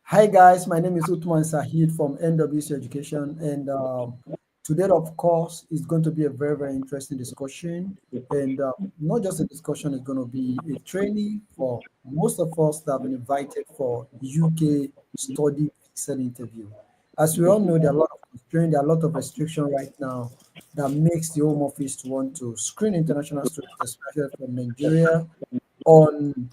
Hi guys, my name is Utman Sahid from NWC Education, and today, of course, is going to be a very interesting discussion, and not just a discussion; it's going to be a training for most of us that have been invited for UK study visa interview. As we all know, there are a lot of constraints, there are a lot of restriction right now that makes the Home Office to want to screen international students, especially from Nigeria, on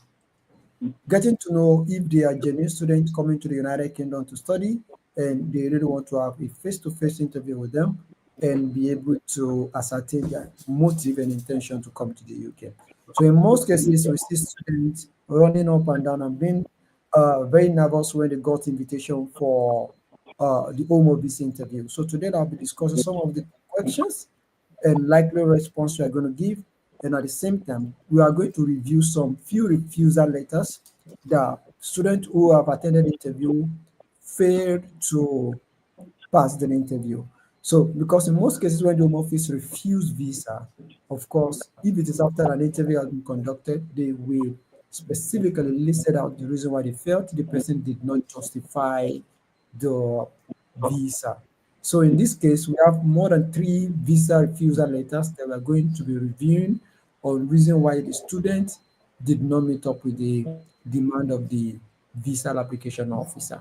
getting to know if they are genuine students coming to the United Kingdom to study and they really want to have a face-to-face interview with them and be able to ascertain their motive and intention to come to the UK. So in most cases, we see students running up and down and being very nervous when they got invitation for the home office interview. So today I'll be discussing some of the questions and likely response we are going to give. And at the same time, we are going to review some few refusal letters that students who have attended the interview failed to pass the interview. So, because in most cases, when the Home Office refuse visa, of course, if it is after an interview has been conducted, they will specifically listed out the reason why they felt the person did not justify the visa. So in this case, we have more than three visa refusal letters that we are going to be reviewing on reason why the student did not meet up with the demand of the visa application officer.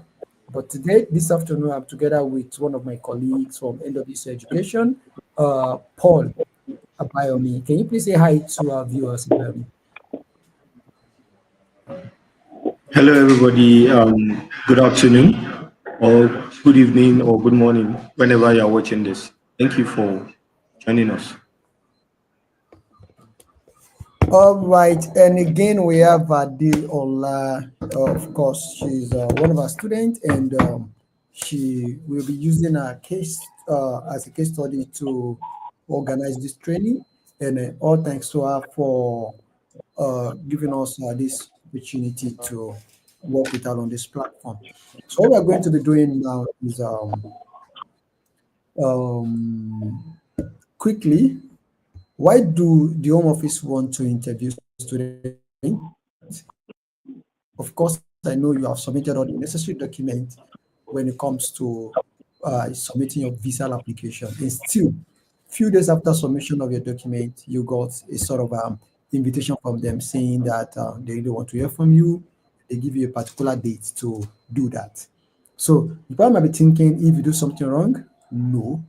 But today, this afternoon, I'm together with one of my colleagues from NWC Education, Paul Abayomi. Can you please say hi to our viewers, Abayomi? Hello, everybody. Good afternoon, or good evening, or good morning, whenever you're watching this. Thank you for joining us. All right, and again we have Adil Ola. Of course, she's one of our students, and she will be using her case as a case study to organize this training. And all thanks to her for giving us this opportunity to work with her on this platform. So what we're going to be doing now is um, quickly, why do the Home Office want to interview students? Of course, I know you have submitted all the necessary documents when it comes to submitting your visa application. And still, few days after submission of your document, you got a sort of invitation from them saying that they really want to hear from you. They give you a particular date to do that. So you probably might be thinking, if you do something wrong, no,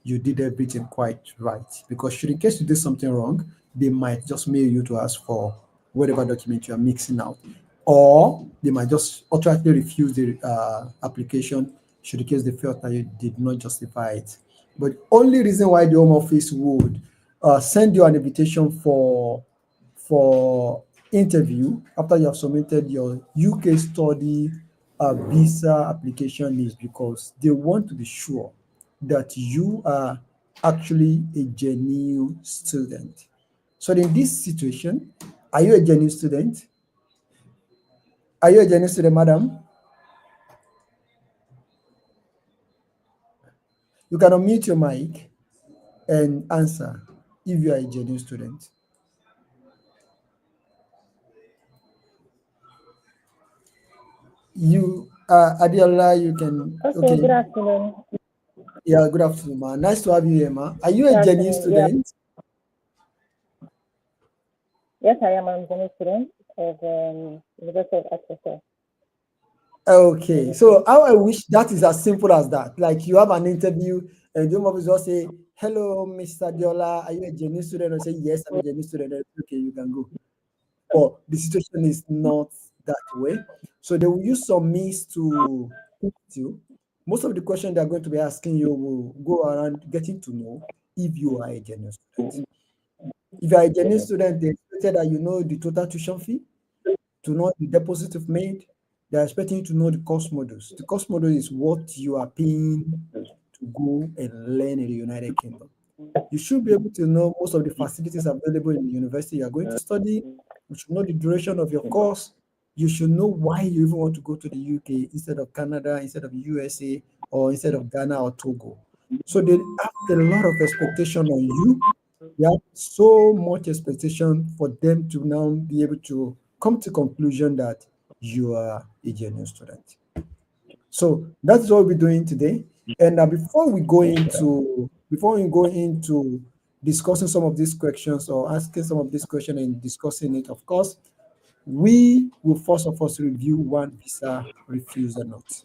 you did everything quite right. Because should in case you did something wrong, they might just mail you to ask for whatever document you are mixing out, or they might just automatically refuse the application should in case they felt that you did not justify it. But only reason why the Home Office would send you an invitation for interview after you have submitted your UK study visa application is because they want to be sure that you are actually a genuine student. So in this situation, are you a genuine student? Are you a genuine student, madam? You can unmute your mic and answer if you are a genuine student. You, Adiola, you can, Okay, okay. good afternoon. Yeah, good afternoon, ma. Nice to have you here, ma. Are you Good a genuine afternoon. Yeah, student? yes, I am. I'm a student of University of Exeter. Okay, so how I wish that is as simple as that. Like you have an interview and the home office just say, "Hello, Mr. Diola, are you a genuine student?" Or say, "Yes, I'm a genuine student." Then, okay, you can go. But the situation is not that way. So they will use some means to put you. Most of the questions they're going to be asking you will go around getting to know if you are a genuine student. If you are a genuine student, they expected that you know the total tuition fee, to know the deposit you've made. They're expecting you to know the course models. The course model is what you are paying to go and learn in the United Kingdom. You should be able to know most of the facilities available in the university you are going to study. You should know the duration of your course. You should know why you even want to go to the UK instead of Canada, instead of USA, or instead of Ghana or Togo. So they have a lot of expectation on you. They have so much expectation for them to now be able to come to conclusion that you are a genuine student. So that's what we're doing today. And before we go into discussing some of these questions or asking some of these questions and discussing it, of course, we will first of all review one visa refusal note.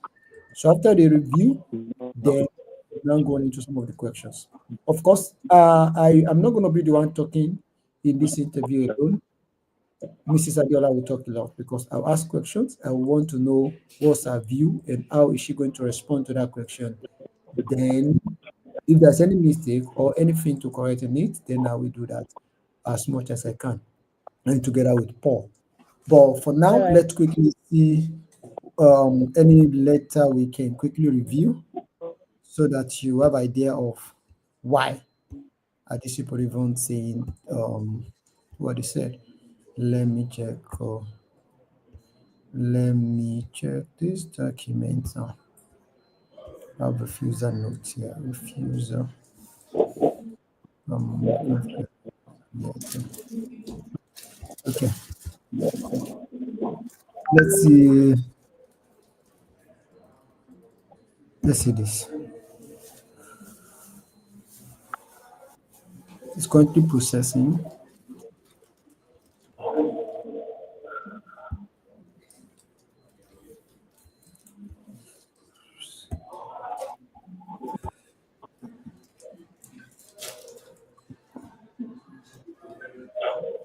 So after the review, then we're now going into some of the questions. Of course, I am not going to be the one talking in this interview alone. Mrs. Adiola will talk a lot because I'll ask questions. I want to know what's her view and how is she going to respond to that question. Then, if there's any mistake or anything to correct in it, then I will do that as much as I can, and together with Paul. But for now, All right. let's quickly see any letter we can quickly review so that you have idea of why are these people even saying what they said. Let me check. Let me check this document now. I have refuser note here. Refuser. Okay. Okay. Let's see. Let's see this. It's currently processing.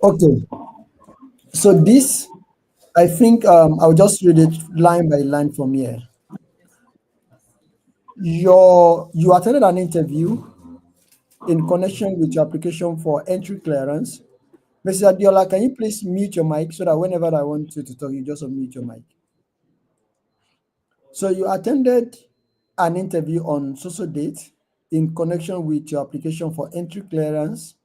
Okay. So this, I think I'll just read it line by line from here. You attended an interview in connection with your application for entry clearance. Mrs. Adiola, can you please mute your mic so that whenever I want you to talk, you just unmute your mic. So you attended an interview on social date in connection with your application for entry clearance.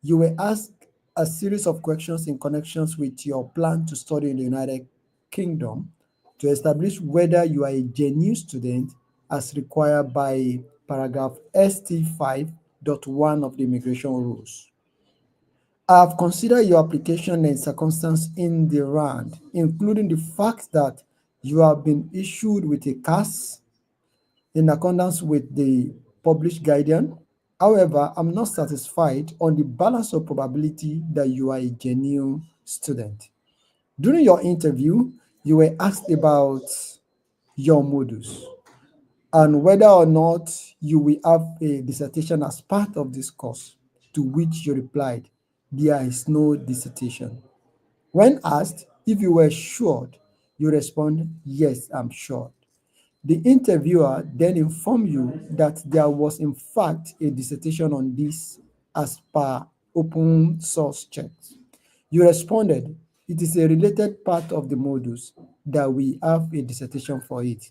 You were asked a series of questions in connections with your plan to study in the United Kingdom to establish whether you are a genuine student as required by paragraph ST5.1 of the immigration rules. I have considered your application and circumstance in the round, including the fact that you have been issued with a CAS in accordance with the published guidance. However, I'm not satisfied on the balance of probability that you are a genuine student. During your interview, you were asked about your modus and whether or not you will have a dissertation as part of this course, to which you replied, there is no dissertation. When asked if you were sure, you respond, yes, I'm sure. The interviewer then informed you that there was in fact a dissertation on this as per open source checks. You responded, it is a related part of the modus that we have a dissertation for it.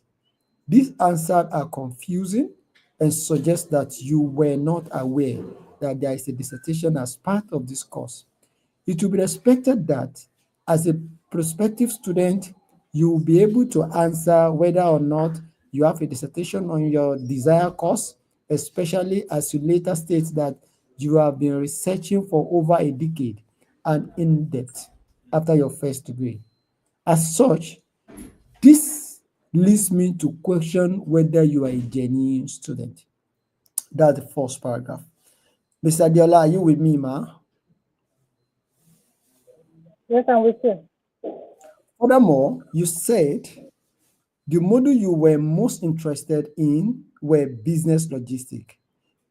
These answers are confusing and suggest that you were not aware that there is a dissertation as part of this course. It will be expected that as a prospective student, you will be able to answer whether or not you have a dissertation on your desired course, especially as you later state that you have been researching for over a decade and in depth after your first degree. As such, this leads me to question whether you are a genuine student. That's the first paragraph. Mr. Adiola, are you with me, ma? Yes, I'm with you. Furthermore, you said the module you were most interested in were business logistics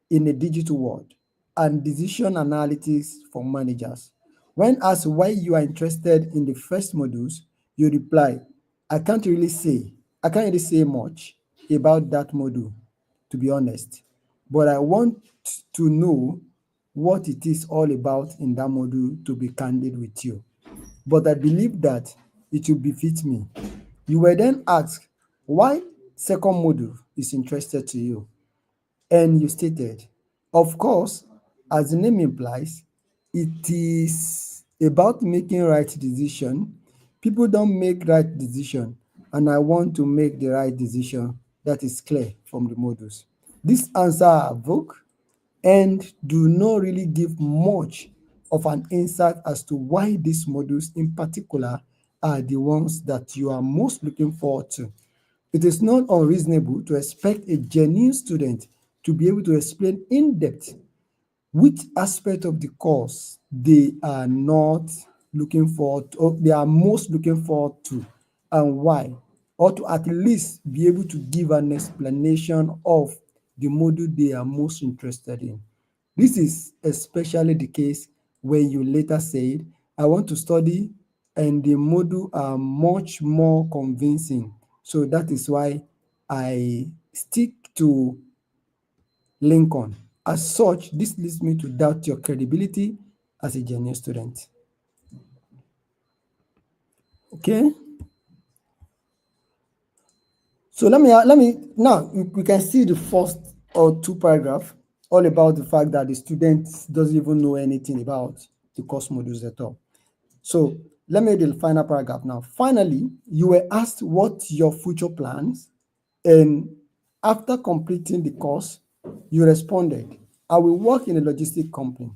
in a digital world and decision analytics for managers. When asked why you are interested in the first modules, you reply, I can't really say much about that module, to be honest, but I want to know what it is all about in that module, to be candid with you. But I believe that it will befit me. You were then asked why second module is interested to you, and you stated, of course, as the name implies, it is about making right decision. People don't make right decision, and I want to make the right decision that is clear from the modules. These answers are vague and do not really give much of an insight as to why these modules in particular are the ones that you are most looking forward to. It is not unreasonable to expect a genuine student to be able to explain in depth which aspect of the course they are not looking forward to, or they are most looking forward to, and why, or to at least be able to give an explanation of the module they are most interested in. This is especially the case when you later said, I want to study, and the module are much more convincing. So that is why I stick to Lincoln. As such, this leads me to doubt your credibility as a genuine student. Okay. So let me now we can see the first or two paragraphs all about the fact that the student doesn't even know anything about the course modules at all. So let me read the final paragraph now. Finally, you were asked what your future plans, and after completing the course, you responded, I will work in a logistic company.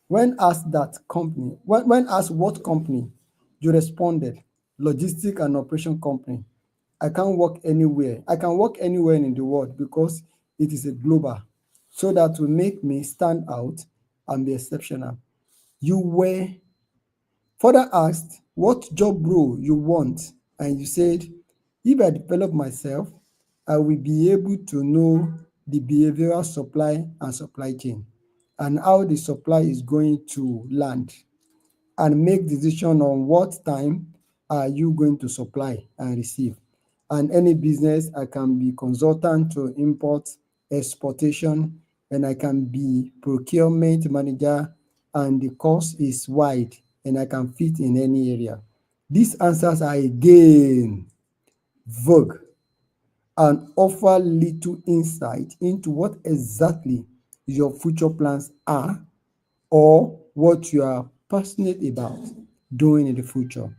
When asked what company, you responded, logistic and operation company. I can work anywhere in the world because it is a global. So that will make me stand out and be exceptional. You were further asked what job role you want, and you said, if I develop myself, I will be able to know the behavioral supply and supply chain and how the supply is going to land, and make decision on what time are you going to supply and receive. And any business, I can be consultant to import, exportation, and I can be procurement manager, and the course is wide and I can fit in any area. These answers are again vague and offer little insight into what exactly your future plans are or what you are passionate about doing in the future.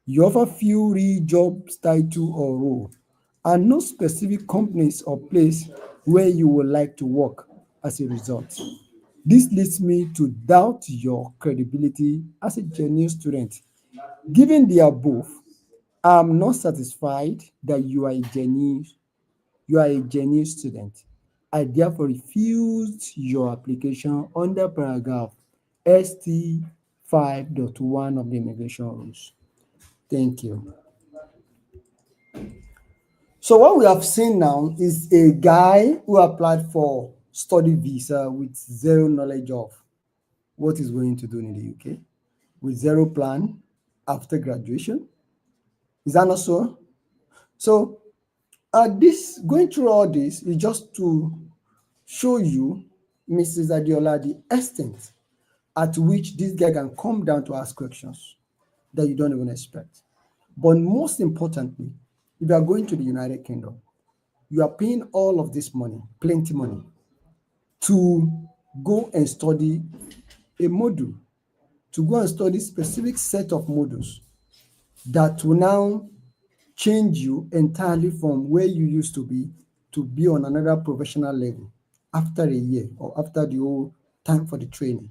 You offer few real job title or role, and no specific companies or place where you would like to work as a result. This leads me to doubt your credibility as a genuine student. Given the above, I'm not satisfied that you are a genuine student. I therefore refused your application under paragraph ST 5.1 of the immigration rules. Thank you. So what we have seen now is a guy who applied for study visa with zero knowledge of what he's going to do in the UK, with zero plan after graduation. Is that not so? So this going through all this is just to show you, Mrs. Adiola, the extent at which this guy can come down to ask questions that you don't even expect. But most importantly, if you are going to the United Kingdom, you are paying all of this money, plenty money, to go and study a module, to go and study specific set of modules that will now change you entirely from where you used to be on another professional level after a year or after the whole time for the training.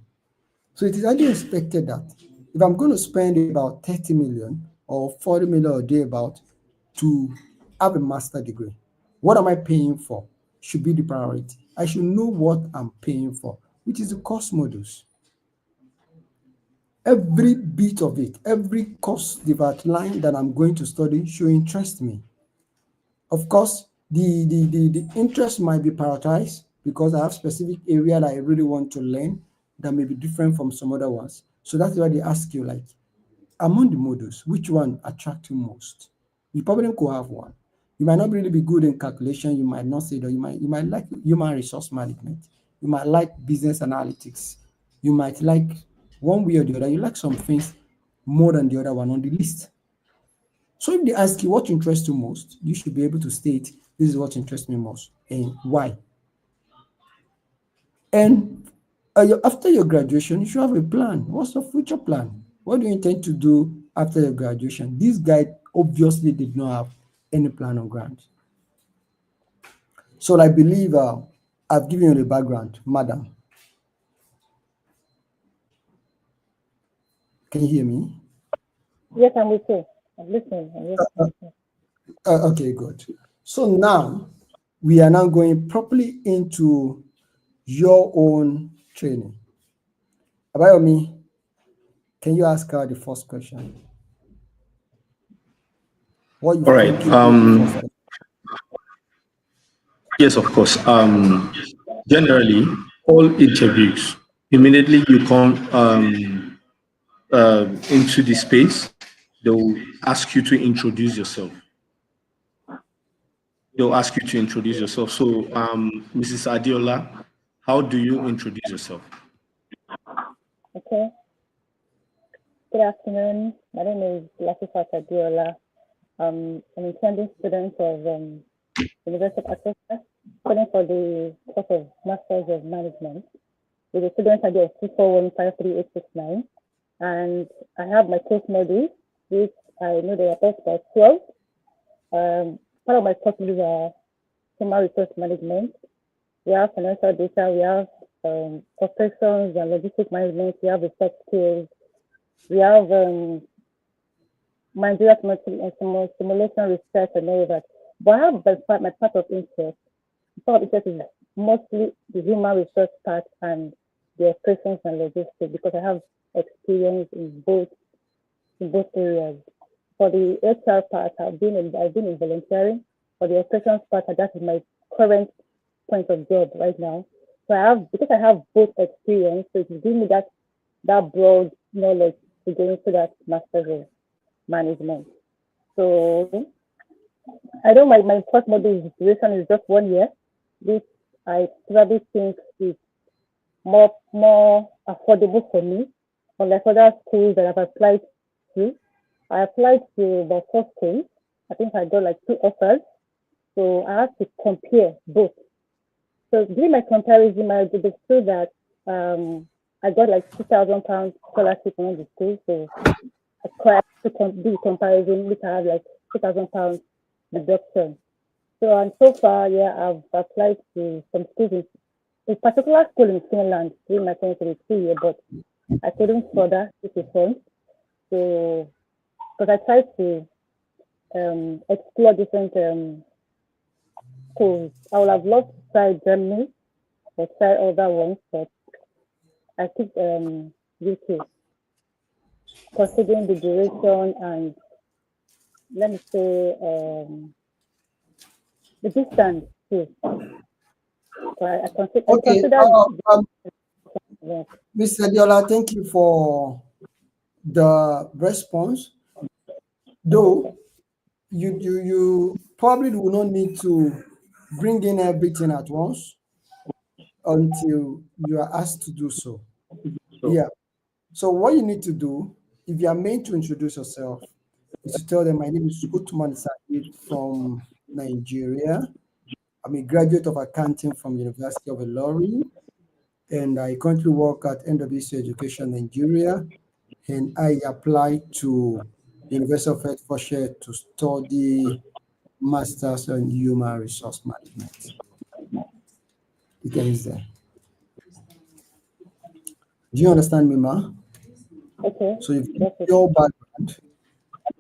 So it is highly expected that if I'm going to spend about 30 million or 40 million a day about to have a master degree, what am I paying for should be the priority. I should know what I'm paying for, which is the course modules. Every bit of it, every course they've outlined that I'm going to study should interest me. Of course, the interest might be prioritized because I have specific area that I really want to learn that may be different from some other ones. So that's why they ask you, like, among the modules, which one attracts you most? You probably could have one. You might not really be good in calculation. You might not say that. You might like human resource management. You might like business analytics. You might like one way or the other. You like some things more than the other one on the list. So if they ask you what interests you most, you should be able to state, this is what interests me most and why. And after your graduation, you should have a plan. What's your future plan? What do you intend to do after your graduation? This guy obviously did not have any plan on ground. So I believe I've given you the background, madam. Can you hear me? Yes, I'm with you. I'm listening. Okay, good. So now we are now going properly into your own training. Abayomi, can you ask her the first question? What you All right. Yes, of course. Generally, all interviews, immediately you come into the space, they'll ask you to introduce yourself. They'll ask you to introduce yourself. So, Mrs. Adiola, how do you introduce yourself? Okay. Good afternoon. My name is Latifat Adiola. I'm an intending student of University of Access, studying for the course of Masters of Management with a student ID of 2415389. And I have my course modules, which I know they are about 12. Part of my course modules are human resource management. We have financial data, we have operations and logistics management, we have research skills, we have managerial simulation research and all that. But I have my part of interest. Part of interest is mostly the human resource part and the operations and logistics, because I have experience in both areas. For the HR part, I've been in volunteering. For the operations part, that is my current point of job right now. So because I have both experience, so it will give me that broad knowledge to go into that Master's of Management. So I know my first module duration is just 1 year, which I probably think is more affordable for me, unlike other schools that I've applied to. I applied to about 4 schools. I think I got like 2 offers. So I have to compare both. So during my comparison, I did show that I got like £2,000 scholarship from the school. So I have to do the comparison, which I have like £2,000 deduction. So far, yeah, I've applied to some schools in particular school in Finland during my 2023 year, but I couldn't further due to funds. So, because I tried to explore different schools. I would have loved to try Germany or try other ones, but I picked UK, considering the duration and, let me say, the distance too. So I consider yeah. Mr. Diola, thank you for the response. Though you probably will not need to bring in everything at once until you are asked to do so. Sure. Yeah. So what you need to do, if you are meant to introduce yourself, is to tell them, my name is Utman Sahid from Nigeria. I'm a graduate of accounting from University of Ilorin, and I currently work at NWC Education Nigeria, and I applied to University of Hertfordshire to study Masters in Human Resource Management. It ends there. Do you understand me, Ma? Okay. So you've given your background,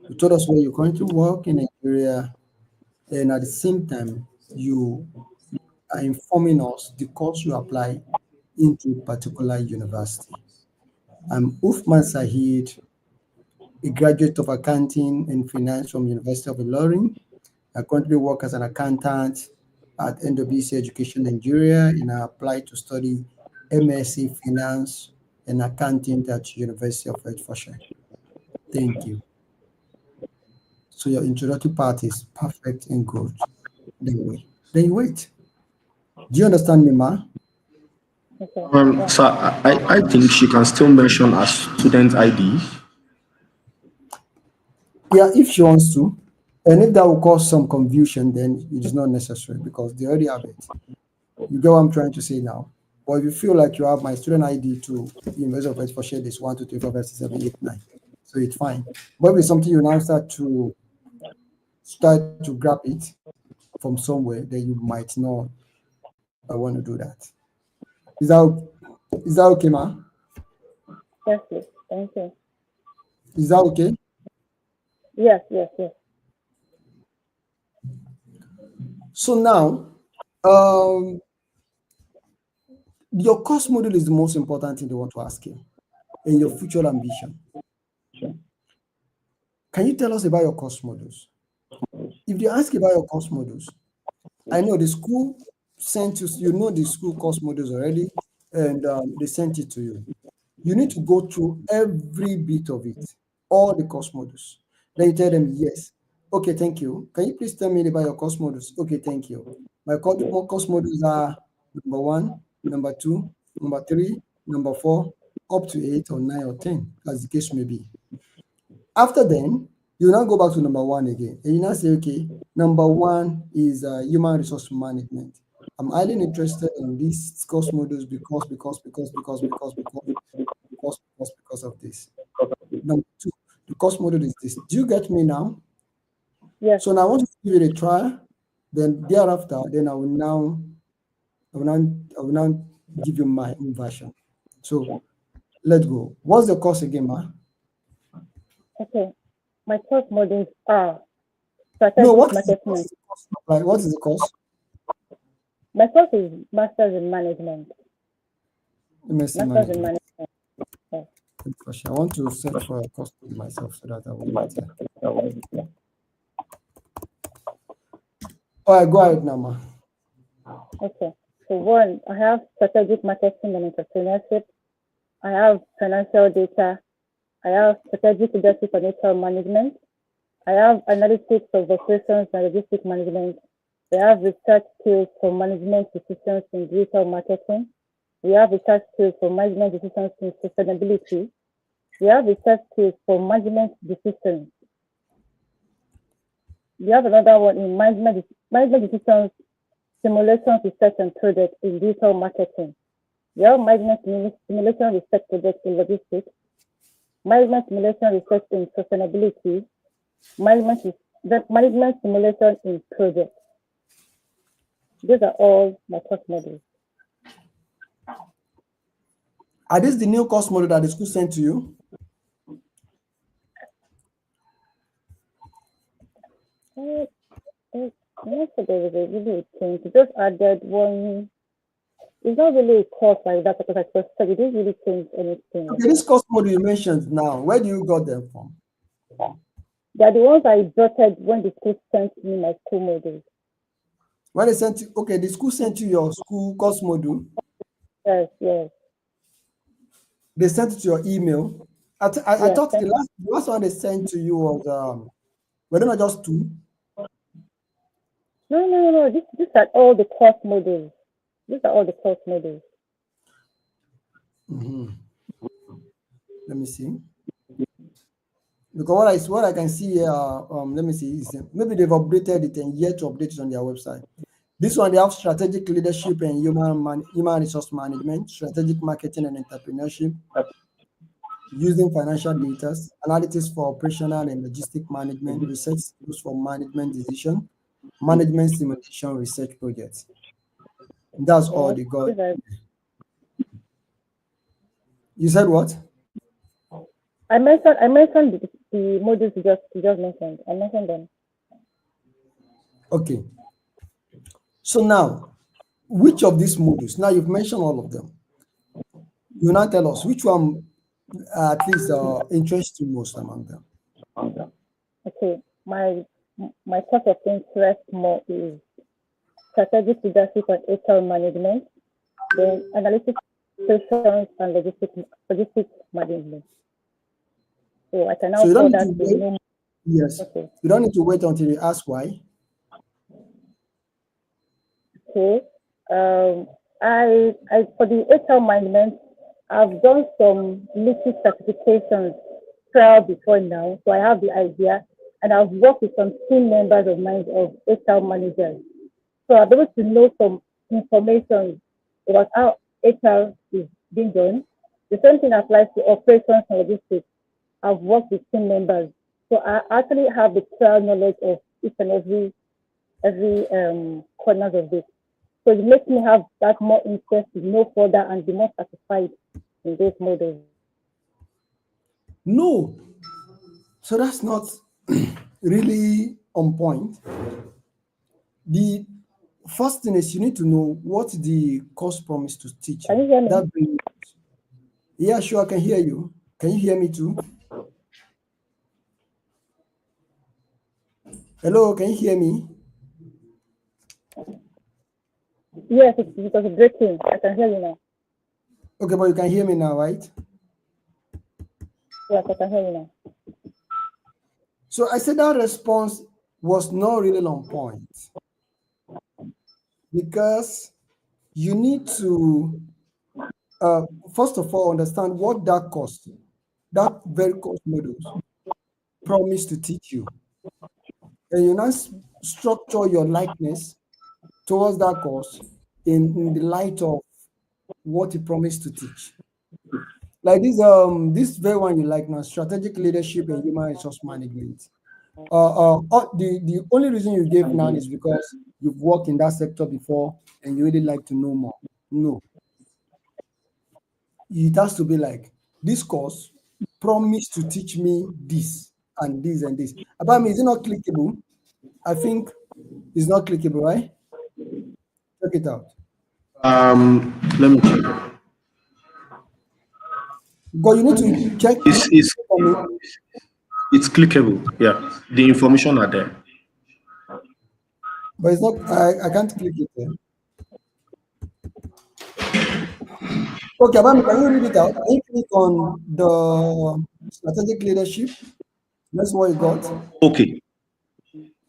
you told us where you currently work in Nigeria, and at the same time, you are informing us the course you apply into a particular university. I'm Uthman Sahid, a graduate of accounting and finance from University of Ilorin. I currently work as an accountant at NWC Education Nigeria, and I applied to study MSc Finance and Accounting at University of Hertfordshire. Thank you. So your introductory part is perfect and good. Then you wait. Do you understand me, Ma? Okay. So I think she can still mention as student ID. Yeah, if she wants to. And if that will cause some confusion, then it is not necessary because they already have it. You get what I'm trying to say now? But if you feel like you have my student ID to University of Hertfordshire, this 1, 2, 3, 4, 5, 6, 7, 8, 9. So it's fine. But if it's something you now start to grab it from somewhere, then you might not want to do that. Is that okay, Ma? Yes, please. Thank you. Is that okay? Yes. So now, your course module is the most important thing they want to ask you and your future ambition. Can you tell us about your course modules? If they ask about your course modules, I know the school sent you know the school course modules already, and they sent it to you. You need to go through every bit of it, all the course modules. Then you tell them, yes. Okay, thank you. Can you please tell me about your course modules? Okay, thank you. My course modules are number 1, number 2, number 3, number 4, up to 8 or 9 or 10, as the case may be. After then, you now go back to number 1 again, and you now say, okay, number 1 is human resource management. I'm highly interested in these course modules because of this. Number 2, the course module is this. Do you get me now? Yes. So now I want to give it a try. Then thereafter, then I will now give you my own version. So let's go. What's the course again, ma? Okay. My course modules are No, what strategic is marketing. the course? Like, what is the course? My course is Masters in Management. MSc Masters in Management. Management. Good question. I want to search for a course myself so that I will get it. All right, go ahead now, ma. Okay. So 1, I have strategic marketing and entrepreneurship. I have financial data. I have strategic leadership and HR management. I have analytics of operations and logistics management. We have research skills for management decisions in digital marketing. We have research skills for management decisions in sustainability. We have research skills for management decisions. We have another one in management decisions, simulation research and project in digital marketing. We have management simulation research project in logistics, management simulation research in sustainability, management simulation in project. These are all my course modules. Are these the new course module that the school sent to you? Yes, there was a really change. It just added one. It's not really a course like that because I just said it didn't really change anything. Okay, this course module you mentioned now, where do you got them from? They're the ones I jotted when the school sent me my school modules. When they sent you, okay, the school sent you your school course module. Yes, yes. They sent it to your email. I Yes, thought the last one they sent to you was were they not just 2? No. These are all the course modules. These are all the course modules. Let me see. Because what I can see here, let me see, is maybe they've updated it and yet to update it on their website. This one, they have strategic leadership and human resource management, strategic marketing and entrepreneurship, using financial data, analytics for operational and logistic management, research skills for management decision, management simulation research projects. That's all they got. You said what? I mentioned the modules you just mentioned. I mentioned them. Okay. So now, which of these modules? Now you've mentioned all of them. You now tell us which one at least interests you most among them. Okay, my course of interest more is strategic leadership and HR management, then analytics, operations, and logistics management. So I can now call that. Yes. Okay. You don't need to wait until you ask why. Okay. I for the HR management, I've done some little certifications prior before now, so I have the idea, and I've worked with some team members of mine of HR managers. So I'll be able to know some information about how HR is being done. The same thing applies to operations and logistics. I've worked with team members, so I actually have the prior knowledge of each and every corners of this. So it makes me have that more interest to know further and be more satisfied in those models. No, so that's not really on point. first thing is you need to know what the course promised to teach Can you. you hear me? That brings, yeah, sure, I can hear you. Can you hear me too? Hello, can you hear me? Yes, because it's breaking. I can hear you now. Okay, but you can hear me now, right? Yes, I can hear you now. So I said that response was not really on point because you need to first of all understand what that course, that very course modules promise to teach you, and you now structure your likeness towards that course in the light of what it promised to teach. Like this very one you like now, strategic leadership and human resource management. The only reason you gave now is because you've worked in that sector before and you really like to know more. No, it has to be like this course promised to teach me this and this and this. About me, is it not clickable? I think it's not clickable, right? Check it out. Let me check. But you need to check It's for me. it's clickable. Yeah, the information are there. But it's not. I can't click it. There. Okay, Abami, can you read it out? Can you click on the strategic leadership? That's what you got. Okay.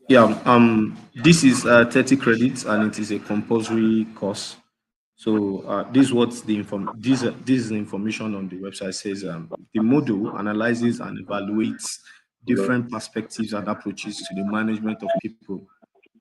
Yeah. This is 30 credits and it is a compulsory course. So this is what the this is the information on the website says. The module analyzes and evaluates different perspectives and approaches to the management of people.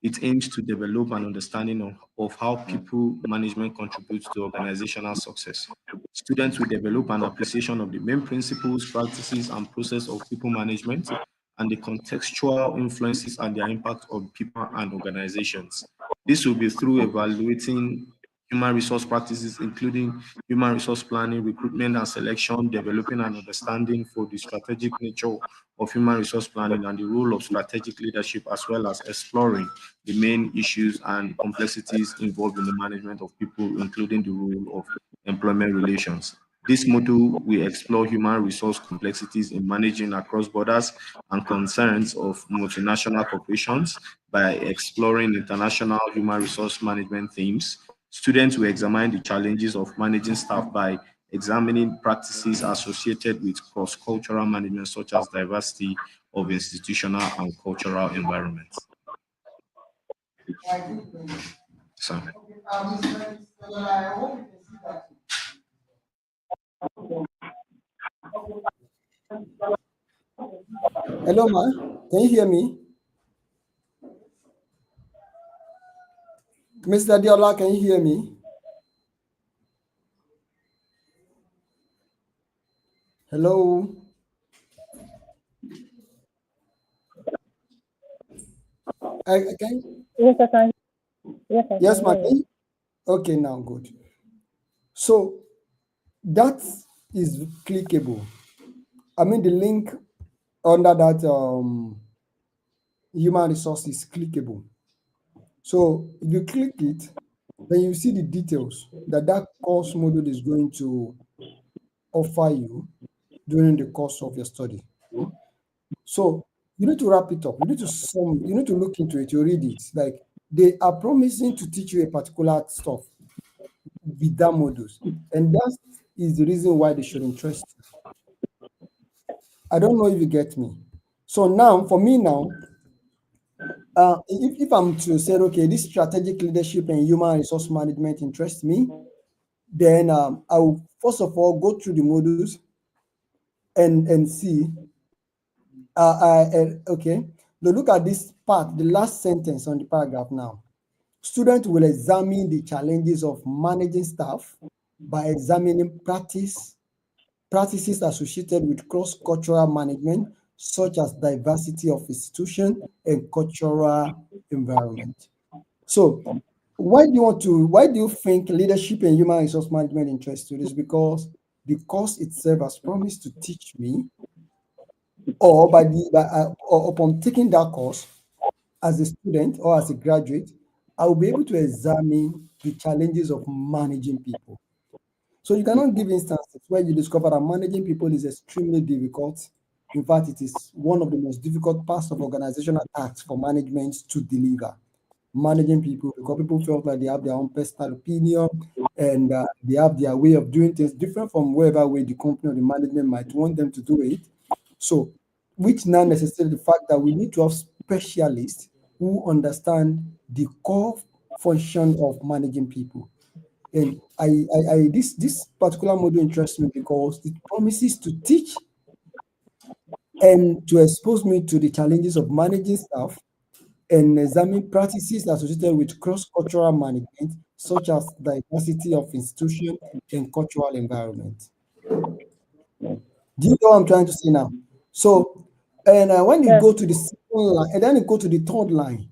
It aims to develop an understanding of how people management contributes to organizational success. Students will develop an appreciation of the main principles, practices, and process of people management and the contextual influences and their impact on people and organizations. This will be through evaluating human resource practices, including human resource planning, recruitment and selection, developing an understanding for the strategic nature of human resource planning and the role of strategic leadership, as well as exploring the main issues and complexities involved in the management of people, including the role of employment relations. This module will explore human resource complexities in managing across borders and concerns of multinational corporations by exploring international human resource management themes. Students will examine the challenges of managing staff by examining practices associated with cross-cultural management, such as diversity of institutional and cultural environments. So, Hello, ma. Can you hear me? Mr. Diola, can you hear me? Hello. I can. Yes, I can. Yes, I Yes, can ma. hear you. Okay, now good. So that is clickable. I mean, the link under that human resource is clickable. So if you click it, then you see the details that that course module is going to offer you during the course of your study. So you need to wrap it up. You need to look into it, you read it. Like they are promising to teach you a particular stuff with that modules. And that is the reason why they should interest you. I don't know if you get me. So now, for me now, if I'm to say, okay, this strategic leadership and human resource management interests me, then I will first of all go through the modules and see. Okay, now look at this part, the last sentence on the paragraph now. Students will examine the challenges of managing staff by examining practices associated with cross-cultural management, such as diversity of institution and cultural environment. So why do you think leadership and human resource management interests you? Is because the course itself has promised to teach me, or or upon taking that course as a student or as a graduate, I will be able to examine the challenges of managing people. So you cannot give instances where you discover that managing people is extremely difficult. In fact, it is one of the most difficult parts of organizational tasks for management to deliver. Managing people, because people felt like they have their own personal opinion and they have their way of doing things different from whatever way the company or the management might want them to do it. So, which now necessitates the fact that we need to have specialists who understand the core function of managing people. And this particular module interests me because it promises to teach and to expose me to the challenges of managing staff and examine practices associated with cross-cultural management, such as diversity of institution and cultural environment. Do you know what I'm trying to say now? So, and when you Yes. go to the second line, and then you go to the third line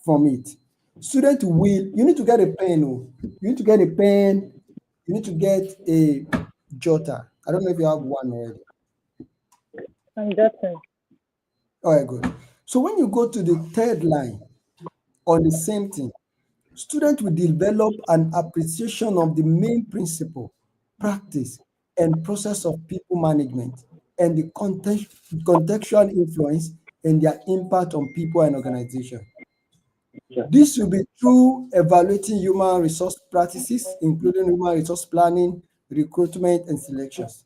from it, student will, you need to get a pen, oh. You need to get a pen, you need to get a jotter. I don't know if you have one already. I'm jotting. All right, good. So when you go to the third line on the same thing, students will develop an appreciation of the main principle, practice, and process of people management and the contextual influence and their impact on people and organization. This will be through evaluating human resource practices, including human resource planning, recruitment, and selections,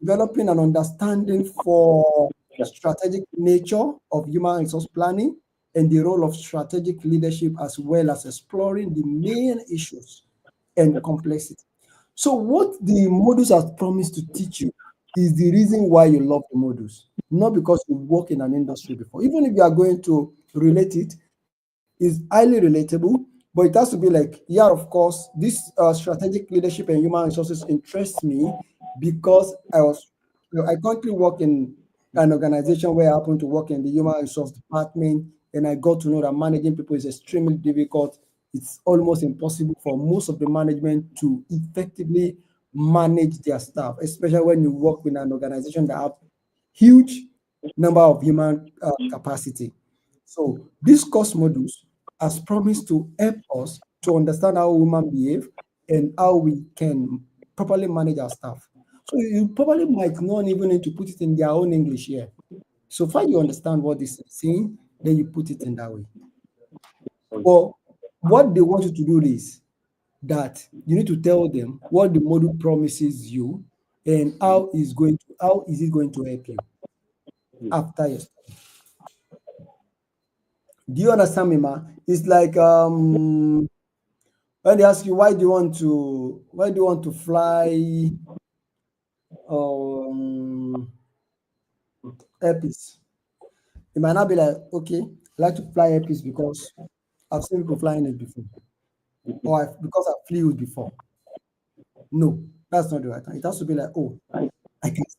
developing an understanding for strategic nature of human resource planning and the role of strategic leadership, as well as exploring the main issues and complexity. So what the modules have promised to teach you is the reason why you love the modules, not because you work in an industry before. Even if you are going to relate it, is highly relatable, but it has to be like, yeah, of course, this strategic leadership and human resources interests me because I currently work in an organization where I happen to work in the human resource department, and I got to know that managing people is extremely difficult. It's almost impossible for most of the management to effectively manage their staff, especially when you work with an organization that have huge number of human capacity. So these course modules has promised to help us to understand how women behave and how we can properly manage our staff. So you probably might not even need to put it in their own English here. So far you understand what this is saying, then you put it in that way. But what they want you to do is that you need to tell them what the module promises you and how is it going to help you after your study. Do you understand me, ma? It's like when they ask you why do you want to fly airpiece? It might not be like, okay, I like to fly airpiece because I've seen people flying it before, or because I flew it before. No, that's not the right time. It has to be like, oh, I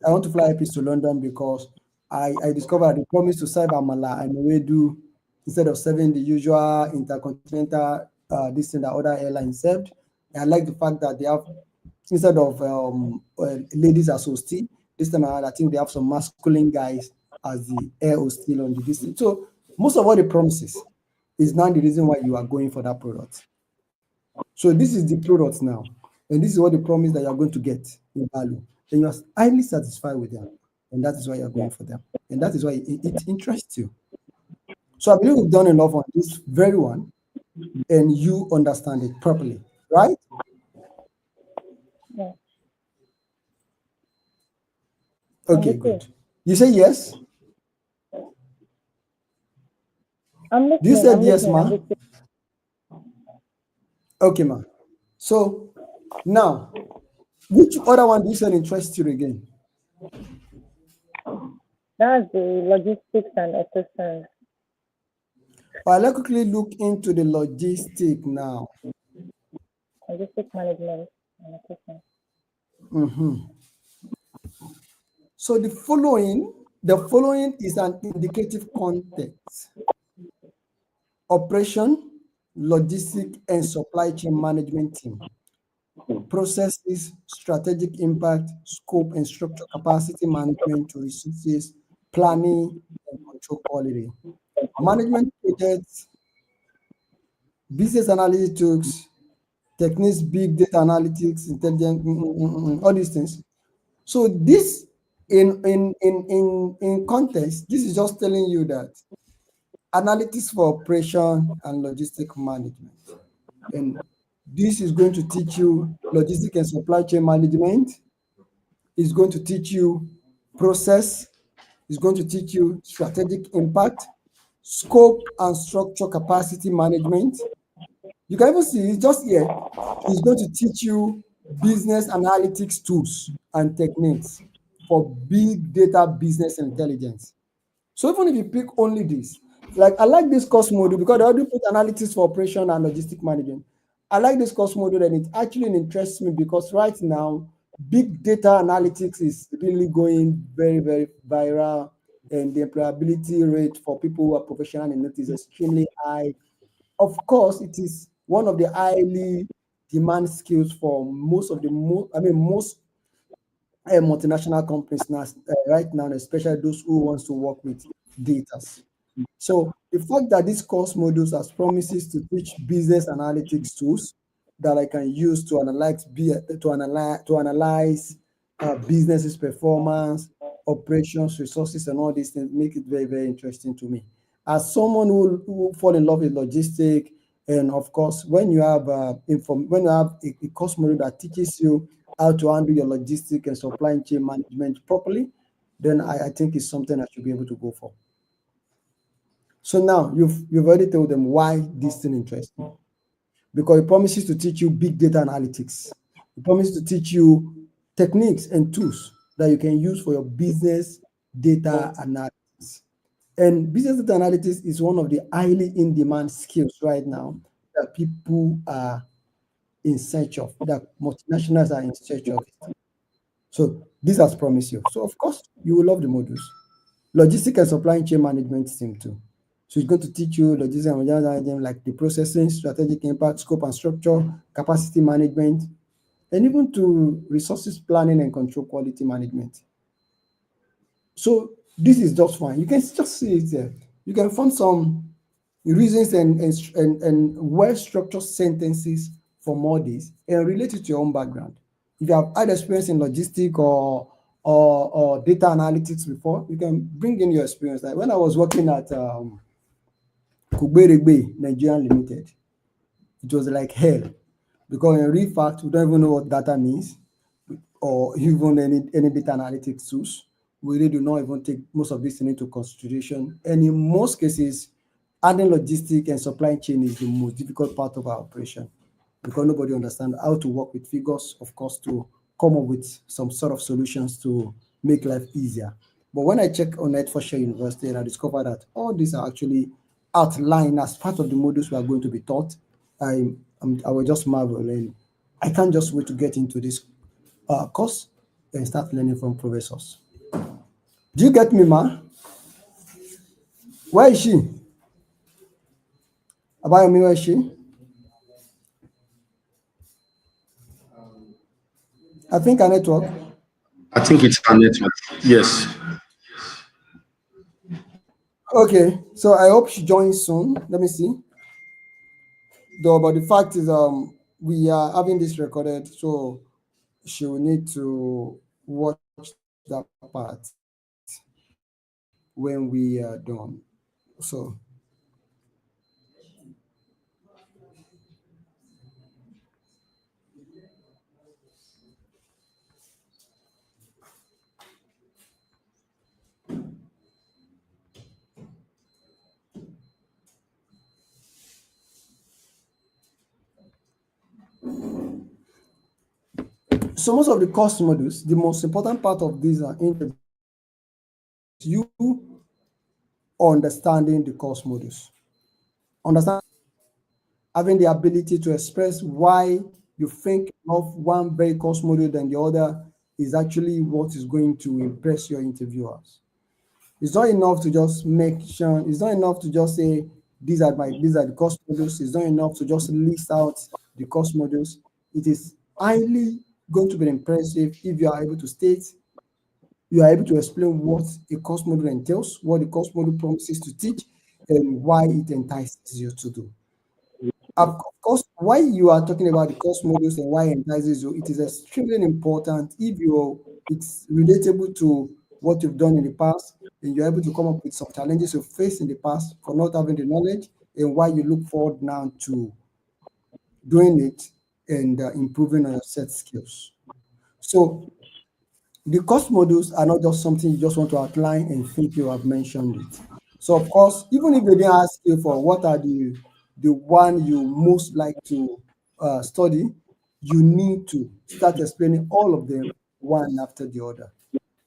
want to fly airpiece to London because I discovered the promise to serve Amala and Ewedu instead of serving the usual intercontinental this thing that other airlines served. And I like the fact that they have, instead of ladies as hostie, this time around I think they have some masculine guys as the air hostie on the distance. So most of what it promises is now the reason why you are going for that product. So this is the product now, and this is what they promise that you are going to get in value, and you are highly satisfied with them, and that is why you are going for them, and that is why it interests you. So I believe we've done enough on this very one, and you understand it properly, right? Yeah. Okay, I'm good. You say yes? I'm Do you listening. say I'm yes, listening. I'm ma? listening. Okay, ma. So now, which other one do you say interests you again? That's the logistics and operations. I'll let quickly look into the logistic now. Logistics management and operations. So the following is an indicative context: operation, logistic, and supply chain management team. Processes, strategic impact, scope and structure, capacity management to resources, planning, and control quality. Management projects, business analytics, techniques, big data analytics, intelligent, all these things. So this in context, this is just telling you that analytics for operation and logistic management. And this is going to teach you logistic and supply chain management. It's going to teach you process. It's going to teach you strategic impact, scope and structure capacity management. You can even see it just here. It's going to teach you business analytics tools and techniques for big data business intelligence. So even if you pick only this, like I like this course module because they already put analytics for operation and logistic management. I like this course module and it actually interests me because right now, big data analytics is really going very, very viral, and the employability rate for people who are professional in it is extremely high. Of course, it is one of the highly demand skills for most of the most multinational companies now, right now, especially those who wants to work with data. So the fact that this course modules has promises to teach business analytics tools that I can use to analyze businesses' performance, operations, resources, and all these things make it very, very interesting to me. As someone who fall in love with logistics, and of course, when you have when you have a course module that teaches you how to handle your logistic and supply chain management properly, then I think it's something I should be able to go for. So now you've already told them why this thing interests you. Because it promises to teach you big data analytics. It promises to teach you techniques and tools that you can use for your business data analytics. And business data analytics is one of the highly in-demand skills right now that people are in search of, that multinationals are in search of. So this has promised you. So of course, you will love the modules. Logistic and supply chain management team too. So it's going to teach you logistics and management, like the processing, strategic impact, scope and structure, capacity management, and even to resources planning and control quality management. So this is just fine. You can just see it there. You can find some reasons and well-structured sentences for more this and relate it to your own background. If you have had experience in logistic or data analytics before, you can bring in your experience. Like when I was working at Kugberegbe Nigerian Limited, it was like hell because in real fact, we don't even know what data means or even any data analytics tools. We really do not even take most of this into consideration. And in most cases, adding logistic and supply chain is the most difficult part of our operation because nobody understands how to work with figures, of course, to come up with some sort of solutions to make life easier. But when I check on Hertfordshire University, and I discovered that all these are actually outlined as part of the modules we are going to be taught, I will just marvel, and I can't just wait to get into this course and start learning from professors. Do you get me, ma? Where is she? Abayomi, where is she? I think our network. I think it's our network. Yes. Okay, so I hope she joins soon. Let me see. Though, but the fact is, we are having this recorded, so she will need to watch that part when we are done. So most of the course modules, the most important part of these are you understanding the course modules. Understand, having the ability to express why you think of one very course module than the other is actually what is going to impress your interviewers. It's not enough to just mention, it's not enough to just say these are the course modules. It's not enough to just list out the course modules. It is highly going to be impressive if you are able to state, you are able to explain what a course module entails, what the course module promises to teach, and why it entices you to do. of course, why you are talking about the course modules and why it entices you, it is extremely important if it's relatable to what you've done in the past and you're able to come up with some challenges you faced in the past for not having the knowledge and why you look forward now to doing it and improving on your set skills. So the course modules are not just something you just want to outline and think you have mentioned it. So of course, even if they didn't ask you for what are the one you most like to study, you need to start explaining all of them one after the other.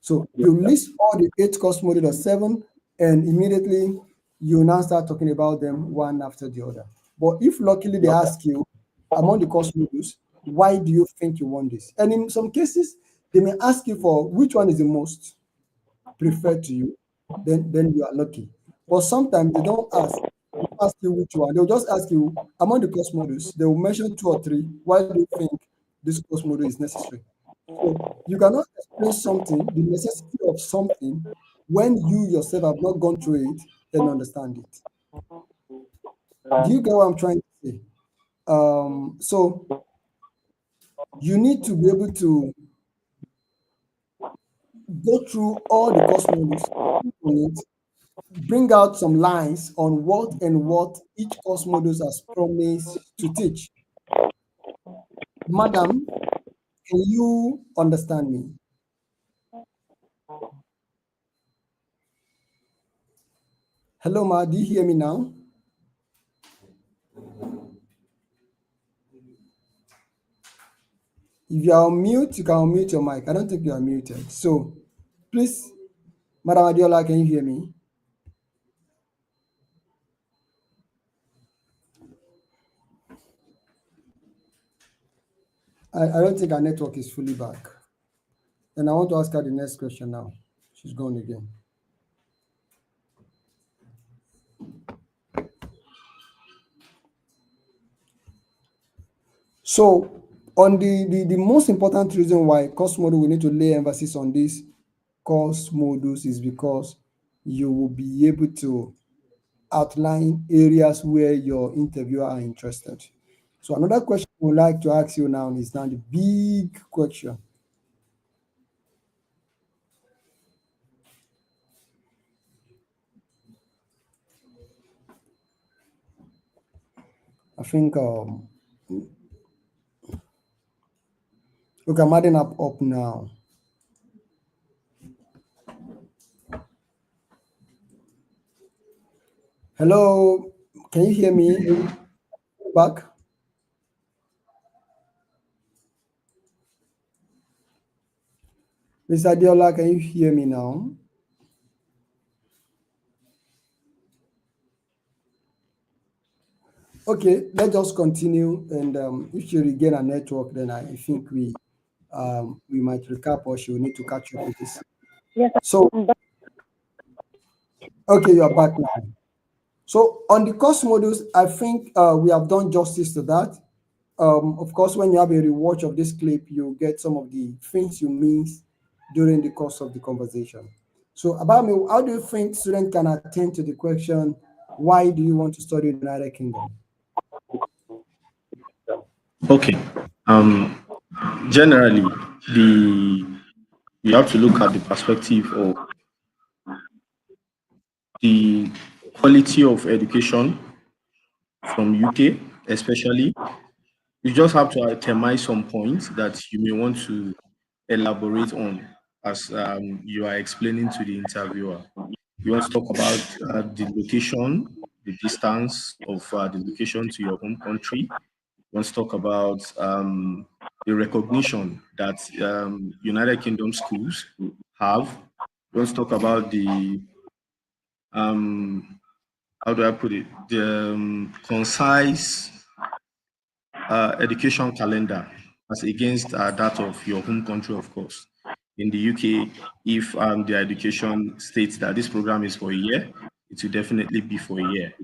So you list all the 8 course modules or 7, and immediately you now start talking about them one after the other. But if luckily they ask you among the course modules, why do you think you want this? And in some cases, they may ask you for which one is the most preferred to you, then you are lucky. But sometimes they don't ask you which one. They'll just ask you among the course modules, they will mention 2 or 3. Why do you think this course module is necessary? So you cannot explain something, the necessity of something, when you yourself have not gone through it and understand it. Do you get what I'm trying to say? So you need to be able to go through all the course modules, bring out some lines on what each course modules has promised to teach. Madam, can you understand me? Hello, Ma, do you hear me now? If you are on mute, you can unmute your mic. I don't think you are muted. So please, Madam Adiola, can you hear me? I don't think our network is fully back. And I want to ask her the next question now. She's gone again. So on the most important reason why course module we need to lay emphasis on these course modules is because you will be able to outline areas where your interviewer are interested. So another question I would like to ask you now is now the big question. I think look, I'm adding up now. Hello, can you hear me? Back? Mr. Adiola, can you hear me now? Okay, let's just continue. And if she regain a network, then I think we might recap or she will need to catch up with this. Yes, So, I'm back. okay, you are back now. So on the course modules, I think we have done justice to that. Of course, when you have a rewatch of this clip, you get some of the things you missed during the course of the conversation. So about me, how do you think students can attend to the question, why do you want to study in the United Kingdom? Okay. Generally, you have to look at the perspective of the quality of education from UK, especially. You just have to itemize some points that you may want to elaborate on as you are explaining to the interviewer. You want to talk about the location, the distance of the location to your home country. You want to talk about the recognition that United Kingdom schools have. You want to talk about the how do I put it? The concise education calendar as against that of your home country, of course. In the UK, if the education states that this program is for a year, it will definitely be for a year.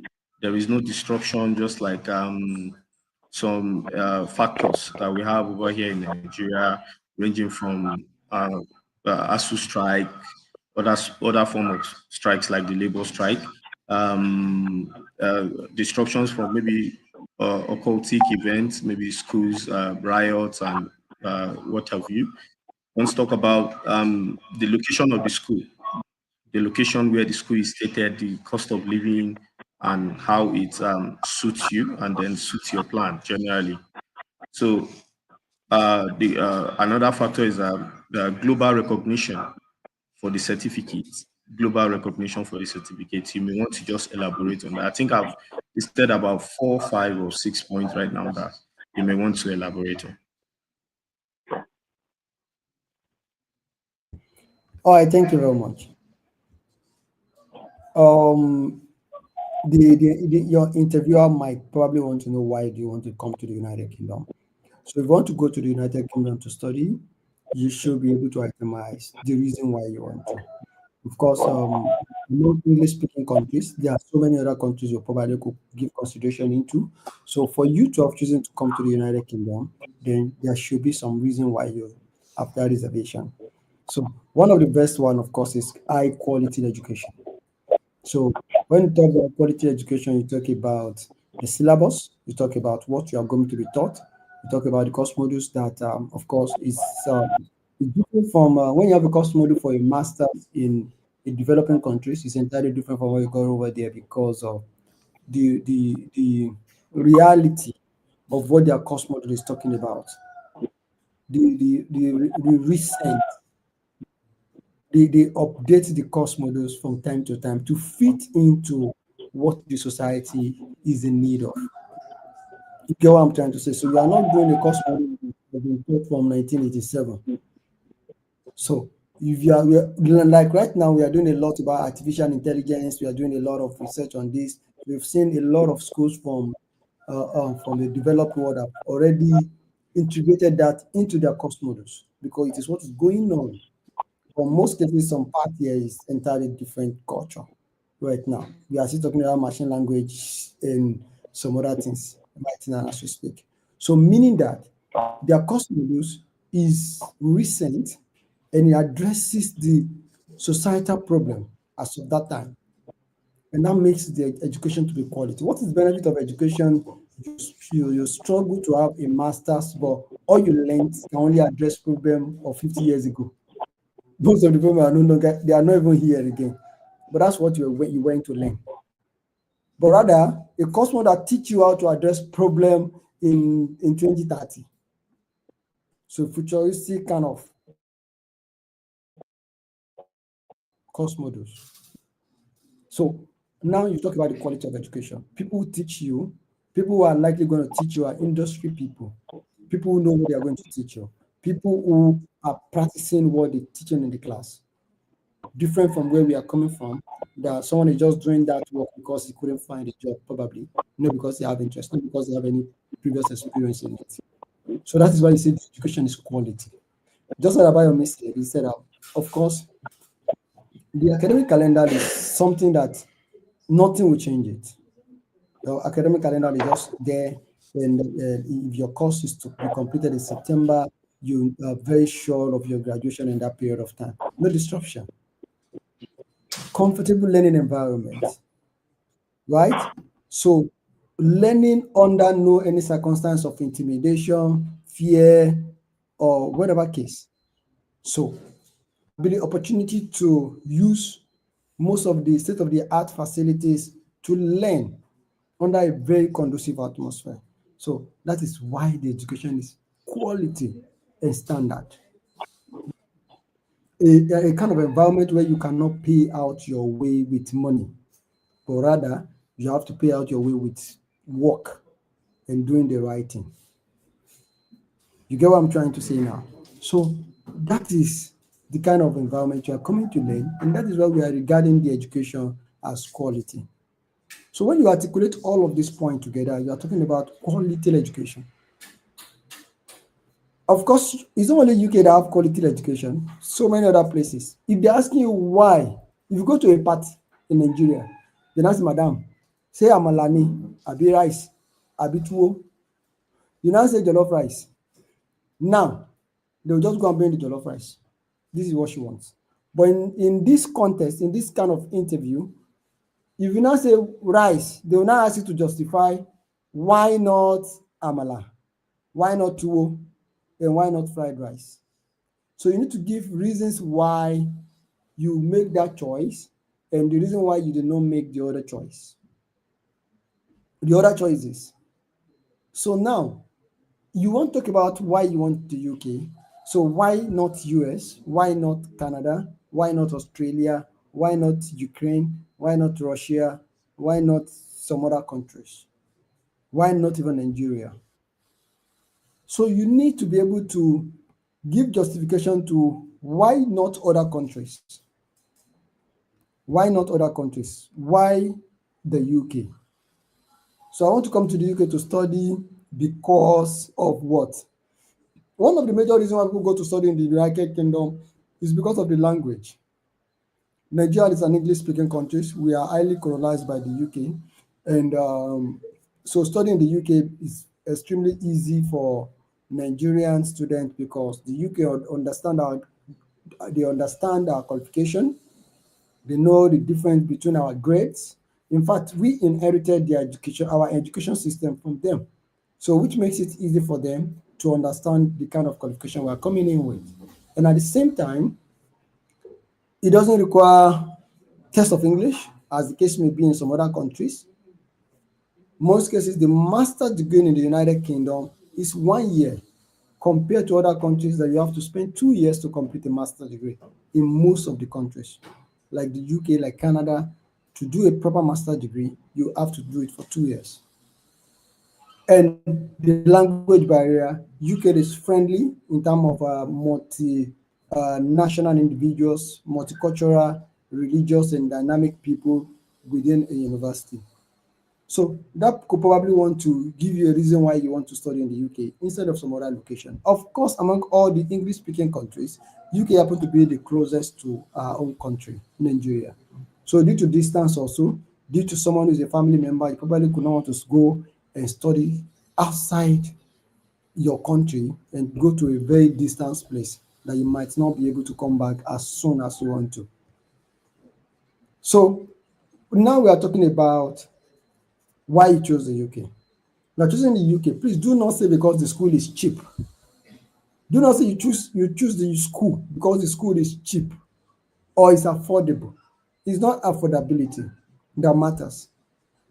There is no disruption, just like some factors that we have over here in Nigeria, ranging from ASU strike, other form of strikes like the labor strike, disruptions from maybe occultic events, maybe schools, riots, and what have you. Let's talk about the location of the school, the location where the school is stated, the cost of living, and how it suits you and then suits your plan generally. So the another factor is the global recognition for the certificates. Global recognition for the certificates. You may want to just elaborate on that. I think I've listed about 4, 5, or 6 points right now that you may want to elaborate on. All right, thank you very much. Your interviewer might probably want to know why do you want to come to the United Kingdom. So if you want to go to the United Kingdom to study, you should be able to itemize the reason why you want to. Of course, not English speaking countries, there are so many other countries you probably could give consideration into. So for you to have chosen to come to the United Kingdom, then there should be some reason why you have that reservation. So one of the best one, of course, is high quality education. So when you talk about quality education, you talk about the syllabus, you talk about what you are going to be taught, you talk about the course modules that, of course, is different from when you have a course module for a master's in developing countries. It's entirely different from what you got over there because of the reality of what their course module is talking about. The recent they update the course modules from time to time to fit into what the society is in need of. You get what I'm trying to say? So you are not doing a course module that been taught from 1987. So if you are like right now, we are doing a lot about artificial intelligence. We are doing a lot of research on this. We've seen a lot of schools from the developed world have already integrated that into their course modules because it is what is going on. For most cases, some part here is entirely different culture right now. We are still talking about machine language and some other things right now as we speak. So meaning that their course modules is recent and it addresses the societal problem as of that time. And that makes the education to be quality. What is the benefit of education? You struggle to have a master's, but all you learned can only address problem of 50 years ago. Most of the people are no longer, they are not even here again. But that's what you went to learn. But rather, a course module that teach you how to address problem in 2030. So futuristic kind of course modules. So now you talk about the quality of education. People who teach you, people who are likely going to teach you are industry people who know what they are going to teach you, people who are practicing what they're teaching in the class. Different from where we are coming from, that someone is just doing that work because he couldn't find a job, probably, not because they have interest, not because they have any previous experience in it. So that is why you say education is quality. Just like Abayomi said, he said, of course, the academic calendar is something that nothing will change it. Your academic calendar is just there, and if your course is to be completed in September, you are very sure of your graduation in that period of time. No disruption. Comfortable learning environment, right? So learning under no any circumstance of intimidation, fear, or whatever case. So the opportunity to use most of the state-of-the-art facilities to learn under a very conducive atmosphere. So that is why the education is quality and standard. A kind of environment where you cannot pay out your way with money, but rather you have to pay out your way with work and doing the right thing. You get what I'm trying to say now? So that is the kind of environment you are coming to learn, and that is why we are regarding the education as quality. So when you articulate all of this point together, you are talking about quality education. Of course, it's not only UK that have quality education, so many other places. If they're asking you why, if you go to a party in Nigeria, then ask Madam, say Amalani, Abi rice, Abi tuwo. You now say jollof rice. Now, they'll just go and bring the jollof rice. This is what she wants. But in this context, in this kind of interview, if you now say rice, they will now ask you to justify Why not amala? Why not tuwo? And why not fried rice? So you need to give reasons why you make that choice and the reason why you did not make the other choice. The other choices. So now you want to talk about why you want the UK. So why not US? Why not Canada? Why not Australia? Why not Ukraine? Why not Russia? Why not some other countries? Why not even Nigeria? So you need to be able to give justification to why not other countries? Why not other countries? Why the UK? So I want to come to the UK to study because of what? One of the major reasons why people go to study in the United Kingdom is because of the language. Nigeria is an English-speaking country. We are highly colonized by the UK. And so studying in the UK is extremely easy for Nigerian students because the UK understand our qualification. They know the difference between our grades. In fact, we inherited our education system from them. So which makes it easy for them to understand the kind of qualification we're coming in with. And at the same time, it doesn't require test of English, as the case may be in some other countries. Most cases, the master's degree in the United Kingdom is 1 year compared to other countries that you have to spend 2 years to complete a master's degree in most of the countries. Like the UK, like Canada, to do a proper master's degree, you have to do it for 2 years. And the language barrier, UK is friendly in terms of multi-national individuals, multicultural, religious, and dynamic people within a university. So that could probably want to give you a reason why you want to study in the UK instead of some other location. Of course, among all the English-speaking countries, UK happens to be the closest to our own country, Nigeria. So due to distance also, due to someone who's a family member, you probably could not want to go and study outside your country and go to a very distant place that you might not be able to come back as soon as you want to. So now we are talking about why you chose the UK. Now, choosing the UK, please do not say because the school is cheap. Do not say you choose the school because the school is cheap or it's affordable. It's not affordability that matters.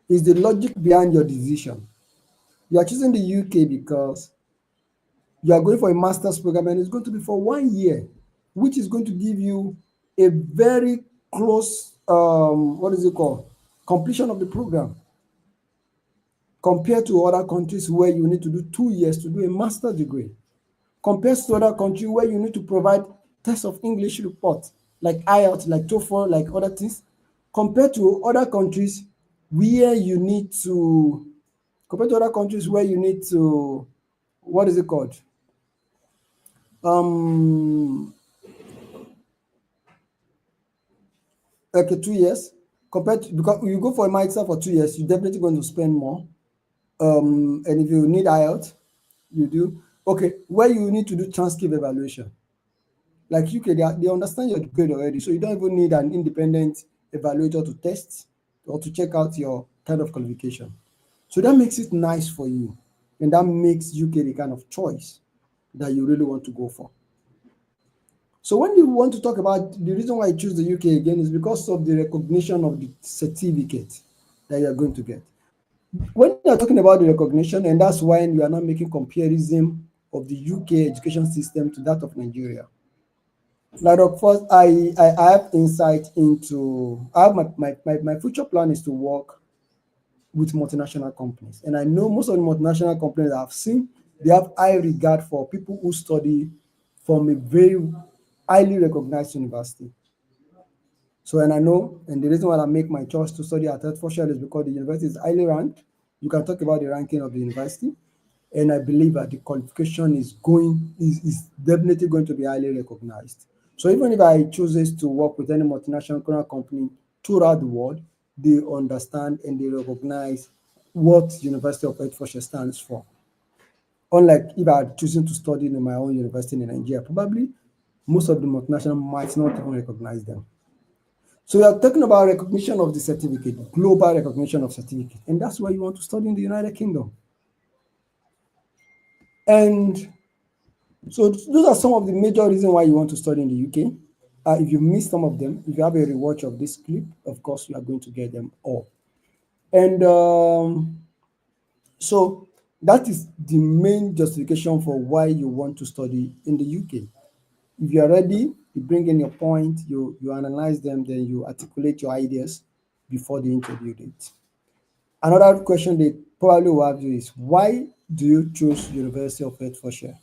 It's the logic behind your decision. You are choosing the UK because you are going for a master's program and it's going to be for 1 year, which is going to give you a very close, completion of the program, compared to other countries where you need to do 2 years to do a master's degree, compared to other countries where you need to provide test of English report, like IELTS, like TOEFL, like other things, compared to other countries where you need to, what is it called? Okay, 2 years, because you go for a master for 2 years, you're definitely going to spend more. And if you need IELTS, you do. Okay, where you need to do transcript evaluation. Like UK, they understand your grade already, so you don't even need an independent evaluator to test or to check out your kind of qualification. So that makes it nice for you, and that makes UK the kind of choice that you really want to go for. So when you want to talk about the reason why I choose the UK again is because of the recognition of the certificate that you are going to get. When you're talking about the recognition, and that's why you are not making comparison of the UK education system to that of Nigeria. Like, of course, I have insight into, my future plan is to work with multinational companies. And I know most of the multinational companies I've seen, they have high regard for people who study from a very highly recognized university. So, and I know, and the reason why I make my choice to study at Hertfordshire is because the university is highly ranked. You can talk about the ranking of the university, and I believe that the qualification is definitely going to be highly recognized. So even if I chooses to work with any multinational company throughout the world, they understand and they recognize what University of Hertfordshire stands for. Unlike if I had chosen to study in my own university in Nigeria, probably most of the multinational might not even recognize them. So we are talking about recognition of the certificate, global recognition of certificate, and that's why you want to study in the United Kingdom. And so those are some of the major reasons why you want to study in the UK. If you miss some of them, if you have a rewatch of this clip, of course, you are going to get them all. And so that is the main justification for why you want to study in the UK. If you are ready, you bring in your point, you analyze them, then you articulate your ideas before the interview date. Another question they probably will have you is, why do you choose University of Hertfordshire?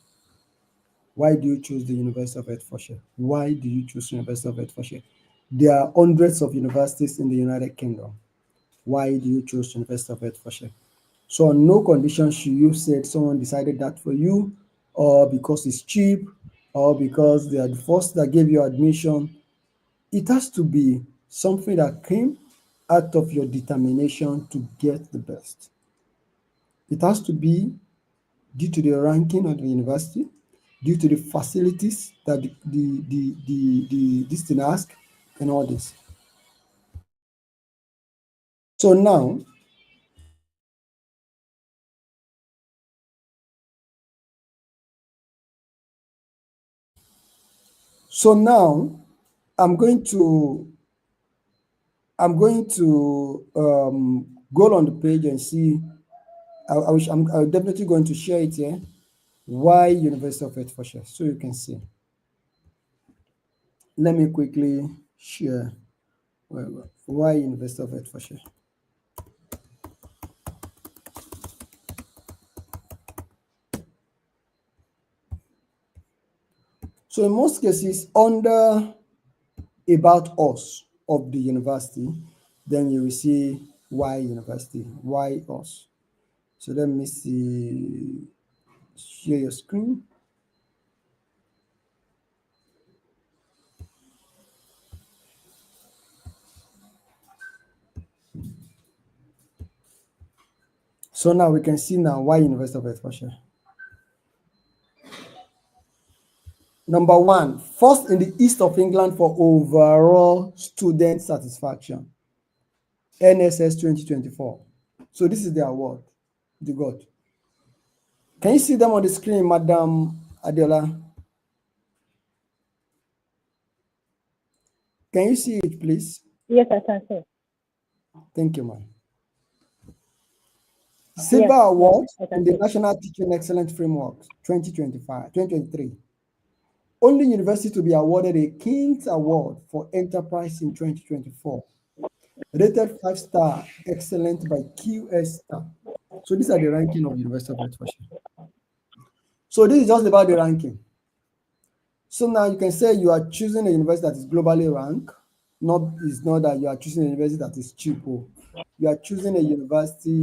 Why do you choose the University of Hertfordshire? Why do you choose University of Hertfordshire? There are hundreds of universities in the United Kingdom. Why do you choose University of Hertfordshire? So on no condition should you say someone decided that for you, or because it's cheap, or because they are the first that gave you admission. It has to be something that came out of your determination to get the best. It has to be due to the ranking of the university, due to the facilities that this thing asks, and all this. So now, I'm going to go on the page and see. I'm definitely going to share it here. Why University of Hertfordshire? So you can see. Let me quickly share why University of Hertfordshire. So in most cases, under About Us of the university, then you will see why university, why us. So let me see, share your screen. So now we can see now why University of Hertfordshire. Number one, first in the east of England for overall student satisfaction. NSS 2024. So this is the award they got. Can you see them on the screen, Madam Adela? Can you see it, please? Yes, I can see. Thank you, ma'am. Silver Award in the National Teaching Excellence Framework 2023. Only university to be awarded a King's Award for Enterprise in 2024. Rated 5-star, excellent by QS Star. So these are the ranking of University of Hertfordshire. So this is just about the ranking. So now you can say you are choosing a university that is globally ranked. It's not that you are choosing a university that is cheap. You are choosing a university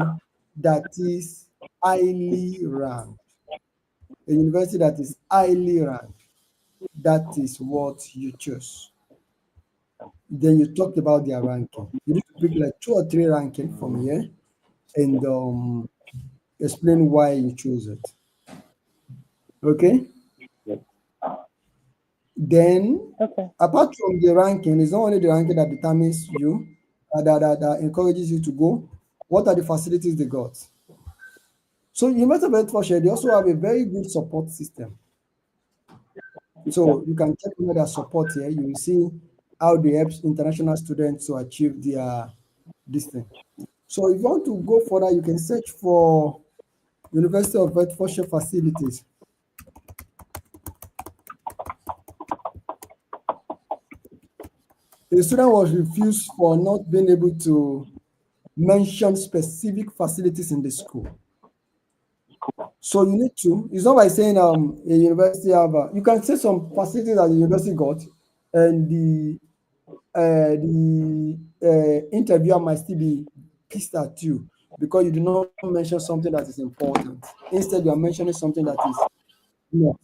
that is highly ranked. A university that is highly ranked. That is what you choose. Then you talked about their ranking. You need to pick like 2 or 3 ranking from here and explain why you choose it. Okay? Then, apart from the ranking, it's not only the ranking that determines you, that encourages you to go. What are the facilities they got? So University of Hertfordshire, they also have a very good support system. So you can check on their support here. You will see how they help international students to achieve their distance. So if you want to go further, you can search for University of Hertfordshire facilities. A student was refused for not being able to mention specific facilities in the school. So you need to, it's not by saying a university have, you can say some facilities that the university got, and the interviewer might still be pissed at you because you do not mention something that is important. Instead, you are mentioning something that is not.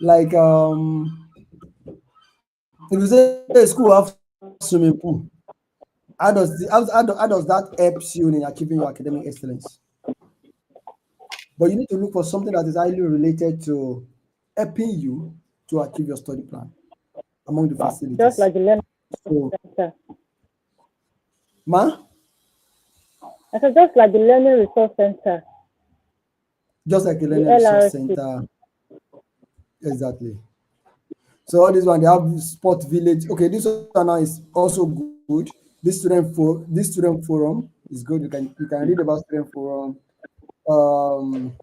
Like, if you say a school have swimming pool, how does that help you in achieving your academic excellence? But you need to look for something that is highly related to helping you to achieve your study plan among the facilities. Just like the learning So, Center. ma, I said just like the Learning Resource Center, just like a the learning resource LRC. center, exactly. So all this one, they have sport village. Okay, this one now is also good. This student forum is good. You can read about student forum. Um,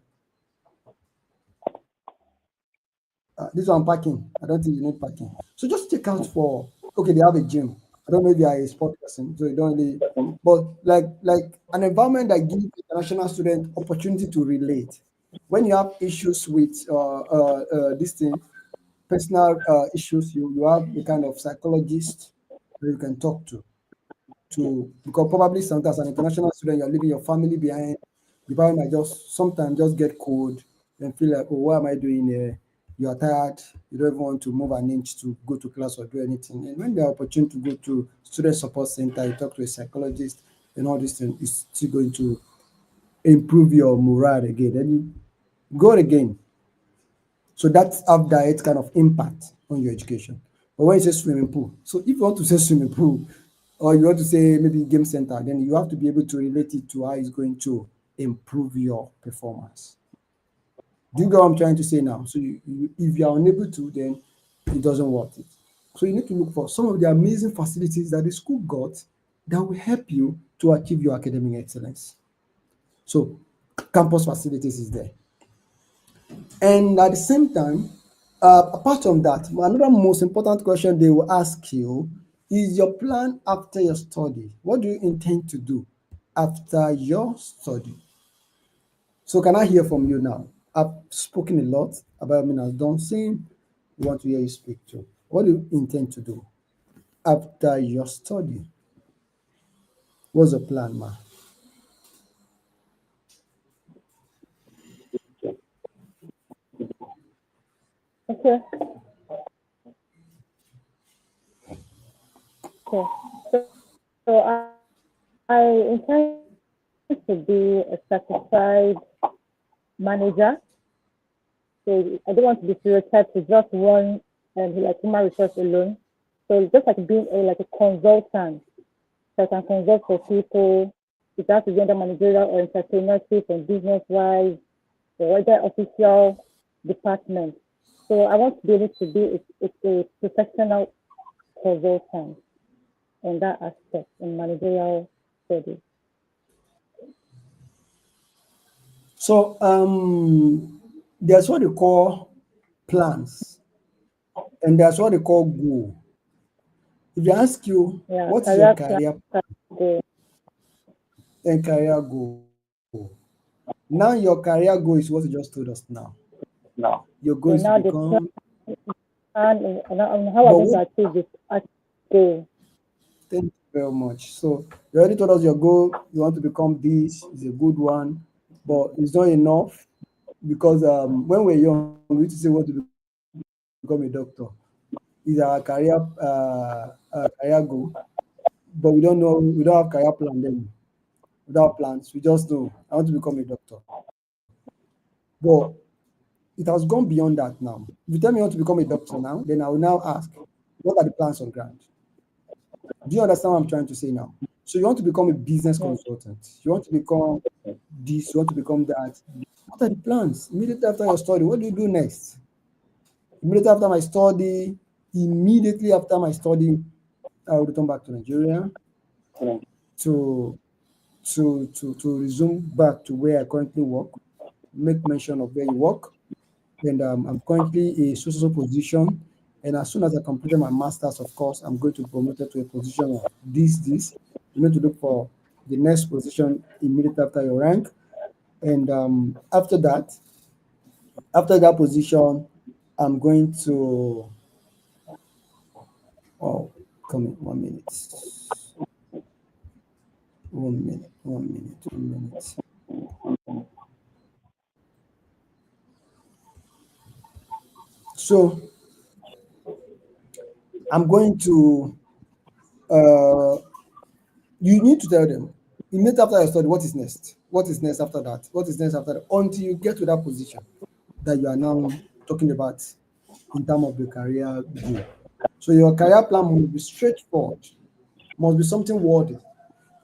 this one parking. I don't think you need parking. So just check out for. Okay, they have a gym. I don't know if you are a sport person, so you don't really. But like an environment that gives international student opportunity to relate. When you have issues with this thing, personal issues, you have a kind of psychologist that you can talk to because probably sometimes an international student you're leaving your family behind. The body might just sometimes just get cold and feel like, oh, what am I doing here? You are tired, you don't even want to move an inch to go to class or do anything. And when the opportunity to go to student support center, you talk to a psychologist and all this thing is still going to improve your morale again. Then you go again. So that's have direct kind of impact on your education. But when you say swimming pool, so if you want to say swimming pool, or you want to say maybe game center, then you have to be able to relate it to how it's going to improve your performance. Do you get what I'm trying to say now? So if you are unable to, then it doesn't worth it. So you need to look for some of the amazing facilities that the school got that will help you to achieve your academic excellence. So campus facilities is there. And at the same time, apart from that, another most important question they will ask you is your plan after your study. What do you intend to do after your study? So, can I hear from you now? I've spoken a lot about Minas Dancing. We want to hear you speak too. What do you intend to do after your study? What's the plan, ma? Okay. Okay. So I intend to be a certified manager. So I don't want to be stereotyped to just one like human resource alone. So it's just like being like a consultant. So I can consult for people. It has to be under managerial or entrepreneurship and business wise or other official department. So I want to be able to be a professional consultant in that aspect in managerial studies. So, there's what they call plans, and there's what they call goal. If you ask you, Yeah, what is your career plan. career Go. and career goal? Now your career goal is what you just told us now. Your goal So is to now the become, plan on how but I'm going to achieve it. Goal. thank you very much. So you already told us your goal, you want to become this, is a good one, but it's not enough because when we're young, we used to say want to become a doctor. Is our career goal, but we don't know, we don't have career plan then. Without plans, we just know I want to become a doctor. But it has gone beyond that now. If you tell me you want to become a doctor now, then I will now ask, what are the plans on ground? Do you understand what I'm trying to say now? So you want to become a business consultant. You want to become this, you want to become that. What are the plans? Immediately after your study, what do you do next? Immediately after my study, I will return back to Nigeria to to resume back to where I currently work, make mention of where you work. And I'm currently a social position. And as soon as I completed my master's, of course, I'm going to be promoted to a position of this. You need to look for the next position immediately after your rank. And after that position, I'm going to, oh, come in, 1 minute. 1 minute, 1 minute, 1 minute. So I'm going to, uh, you need to tell them immediately after your study, what is next? What is next after that? What is next after that? Until you get to that position that you are now talking about in terms of the career goal. So your career plan must be straightforward, must be something worthy.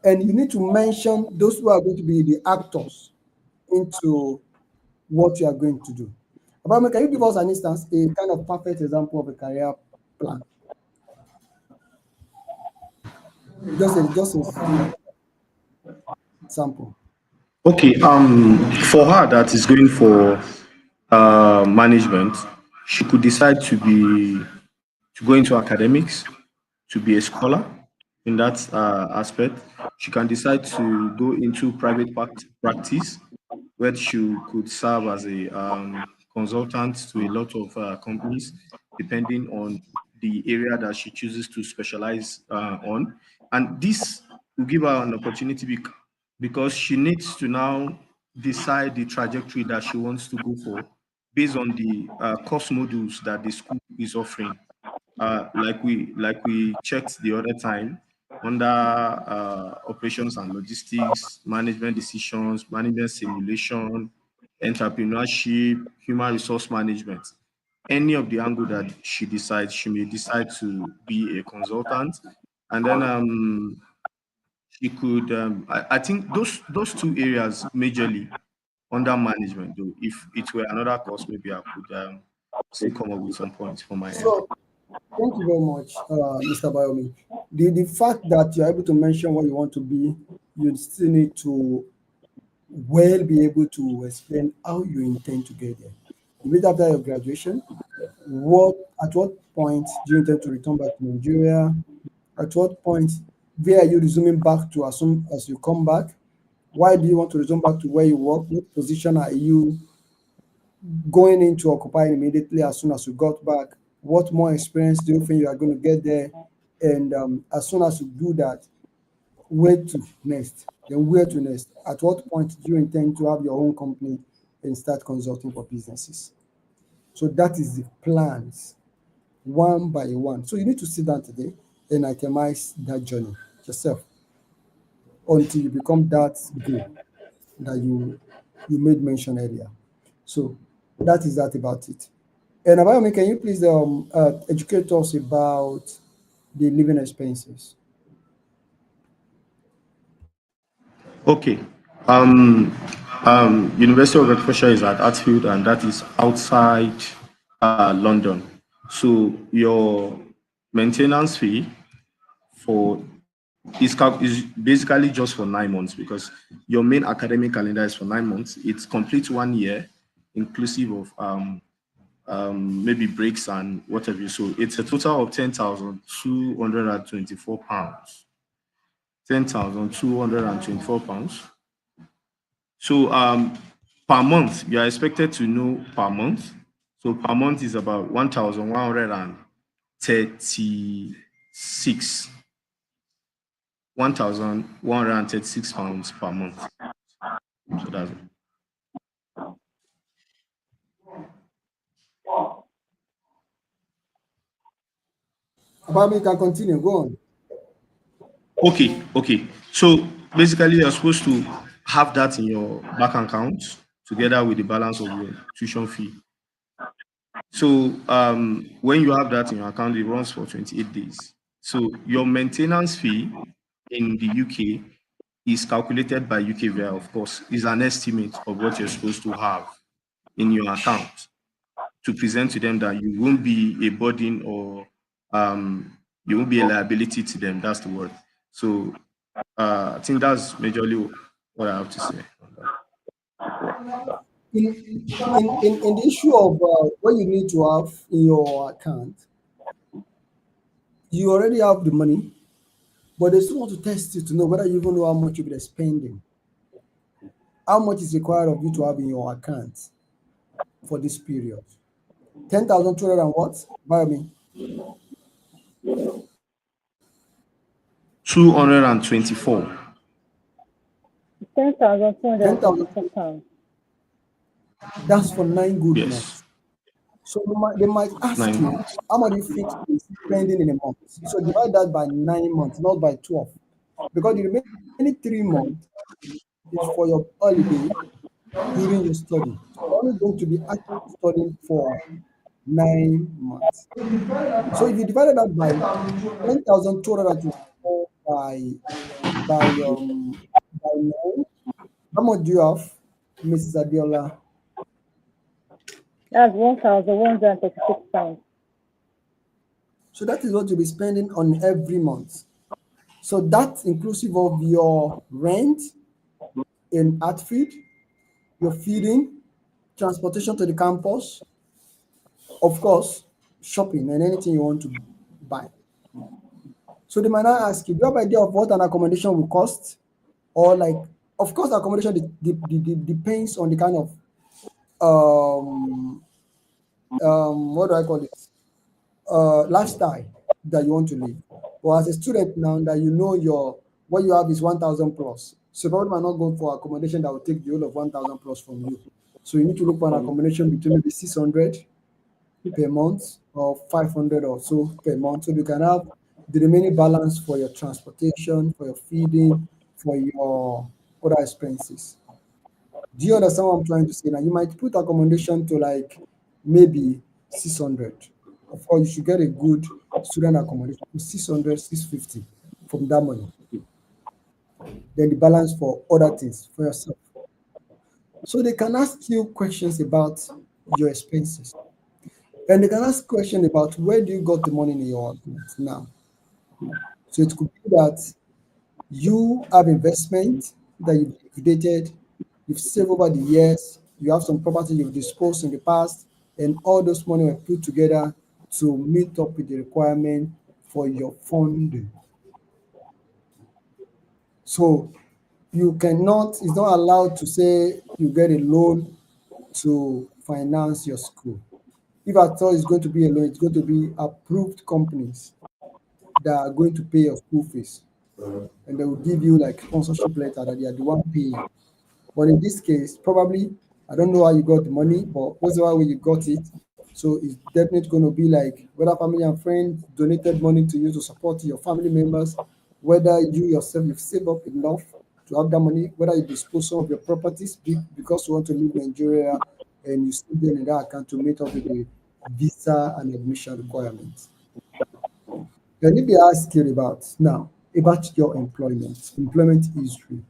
And you need to mention those who are going to be the actors into what you are going to do. Abraham, can you give us an instance, a kind of perfect example of a career plan? Just a sample. Okay, for her that is going for management, she could decide to go into academics, to be a scholar in that aspect. She can decide to go into private practice, where she could serve as a consultant to a lot of companies, depending on the area that she chooses to specialize on. And this will give her an opportunity because she needs to now decide the trajectory that she wants to go for based on the course modules that the school is offering. Like we checked the other time under operations and logistics, management decisions, management simulation, entrepreneurship, human resource management. Any of the angle that she decides, she may decide to be a consultant, and then she could. I think those two areas majorly under management. Though, if it were another course, maybe I could still come up with some points for my end. So thank you very much, Mr. Bayomi. The fact that you're able to mention what you want to be, you still need to well be able to explain how you intend to get there. Immediately after your graduation, at what point do you intend to return back to Nigeria? At what point, where are you resuming back to as soon as you come back? Why do you want to resume back to where you work? What position are you going into occupying immediately as soon as you got back? What more experience do you think you are going to get there? And as soon as you do that, where to next? Then where to next? At what point do you intend to have your own company and start consulting for businesses? So that is the plans, one by one. So you need to sit down today and itemize that journey yourself until you become that good that you made mention earlier. So that is that about it. And Abayomi, can you please educate us about the living expenses? Okay. University of Bedfordshire is at Hartfield, and that is outside London. So your maintenance fee for is basically just for 9 months, because your main academic calendar is for 9 months. It's complete 1 year, inclusive of maybe breaks and whatever. So it's a total of £10,224. £10,224. So per month, you are expected to know per month. So per month is about 1,136 £1,136 per month. So that's it. Abayomi, you can continue. Go on. Okay. So basically, you're supposed to have that in your bank account together with the balance of your tuition fee. So when you have that in your account, it runs for 28 days. So your maintenance fee in the UK is calculated by UKVI, of course, is an estimate of what you're supposed to have in your account to present to them that you won't be a burden or you won't be a liability to them. That's the word. So I think that's majorly what I have to say. In the issue of what you need to have in your account, you already have the money, but they still want to test you to know whether you even know how much you'll be spending. How much is required of you to have in your account for this period? 10,200 and what? By me. 224. 10,224 pounds. That's for 9 good Yes. months. So they might ask 9 you, months. how much do you think you're spending in a month? So divide that by 9 months, not by 12. Because the remaining 3 months is for your holiday during your study. So you're only going to be actually studying for 9 months. So if you divided that by 10,224 by 9, how much do you have, Mrs. Adiola? That's £1,136. So that is what you'll be spending on every month. So that's inclusive of your rent in Artfeed, your feeding, transportation to the campus, of course, shopping and anything you want to buy. So they might not ask you, do you have idea of what an accommodation will cost? Or like, of course, accommodation depends on the kind of what do I call it? Lifestyle that you want to live. But as a student now that you know what you have is 1,000 plus. So probably might not go for accommodation that will take the whole of 1,000 plus from you. So you need to look for an accommodation between maybe 600 per month or 500 or so per month. So you can have the remaining balance for your transportation, for your feeding, for your other expenses. Do you understand what I'm trying to say? Now you might put accommodation to like maybe 600. Of course, you should get a good student accommodation, 600, 650 from that money. Then the balance for other things for yourself. So they can ask you questions about your expenses. And they can ask questions about where do you got the money in your account now. So it could be that you have investment that you've liquidated, you've saved over the years, you have some property you've disposed in the past, and all those money were put together to meet up with the requirement for your funding. So you cannot, it's not allowed to say you get a loan to finance your school. If at all it's going to be a loan, it's going to be approved companies that are going to pay your school fees. And they will give you like sponsorship letter that they are the one paying. But in this case, probably I don't know how you got the money, but whatever way you got it, so it's definitely going to be like whether family and friends donated money to you to support your family members, whether you yourself you've saved up enough to have that money, whether you dispose some of your properties because you want to leave Nigeria and you save them in that account to meet up with the visa and admission requirements. Then if they ask you about your employment history,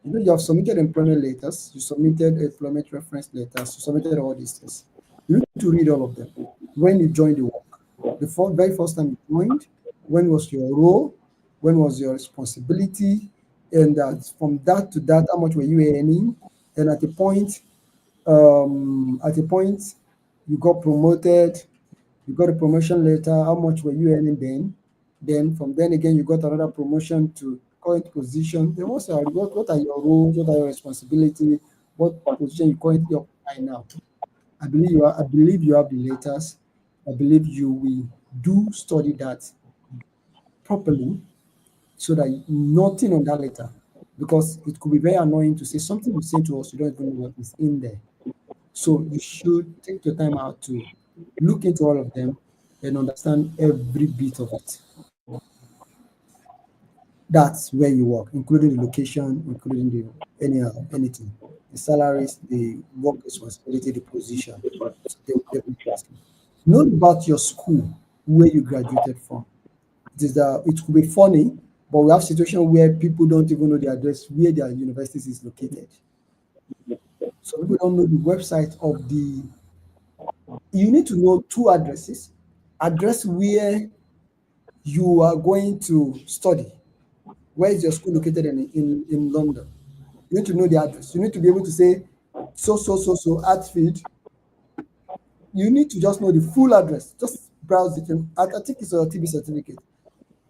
you have submitted employment letters, you submitted employment reference letters, you submitted all these things. You need to read all of them. When you joined the work, the very first time you joined, when was your role, when was your responsibility, and from that to that, how much were you earning, and at a point you got promoted, you got a promotion letter, how much were you earning then? Then from then again, you got another promotion to current position. Then what are your roles? What are your responsibility? What position you currently occupy now? I believe you have the letters. I believe you will do study that properly so that nothing on that letter, because it could be very annoying to say something you say to us, you don't even know what is in there. So you should take your time out to look into all of them and understand every bit of it. That's where you work, including the location, including the anything, the salaries, the work responsibility, the position. So they will definitely ask you. Know about your school, where you graduated from. It could be funny, but we have situations where people don't even know the address where their university is located. So people don't know the website of the. You need to know two addresses: address where you are going to study. Where is your school located in London? You need to know the address. You need to be able to say so Artfield. You need to just know the full address. Just browse it. I think it's a TB certificate.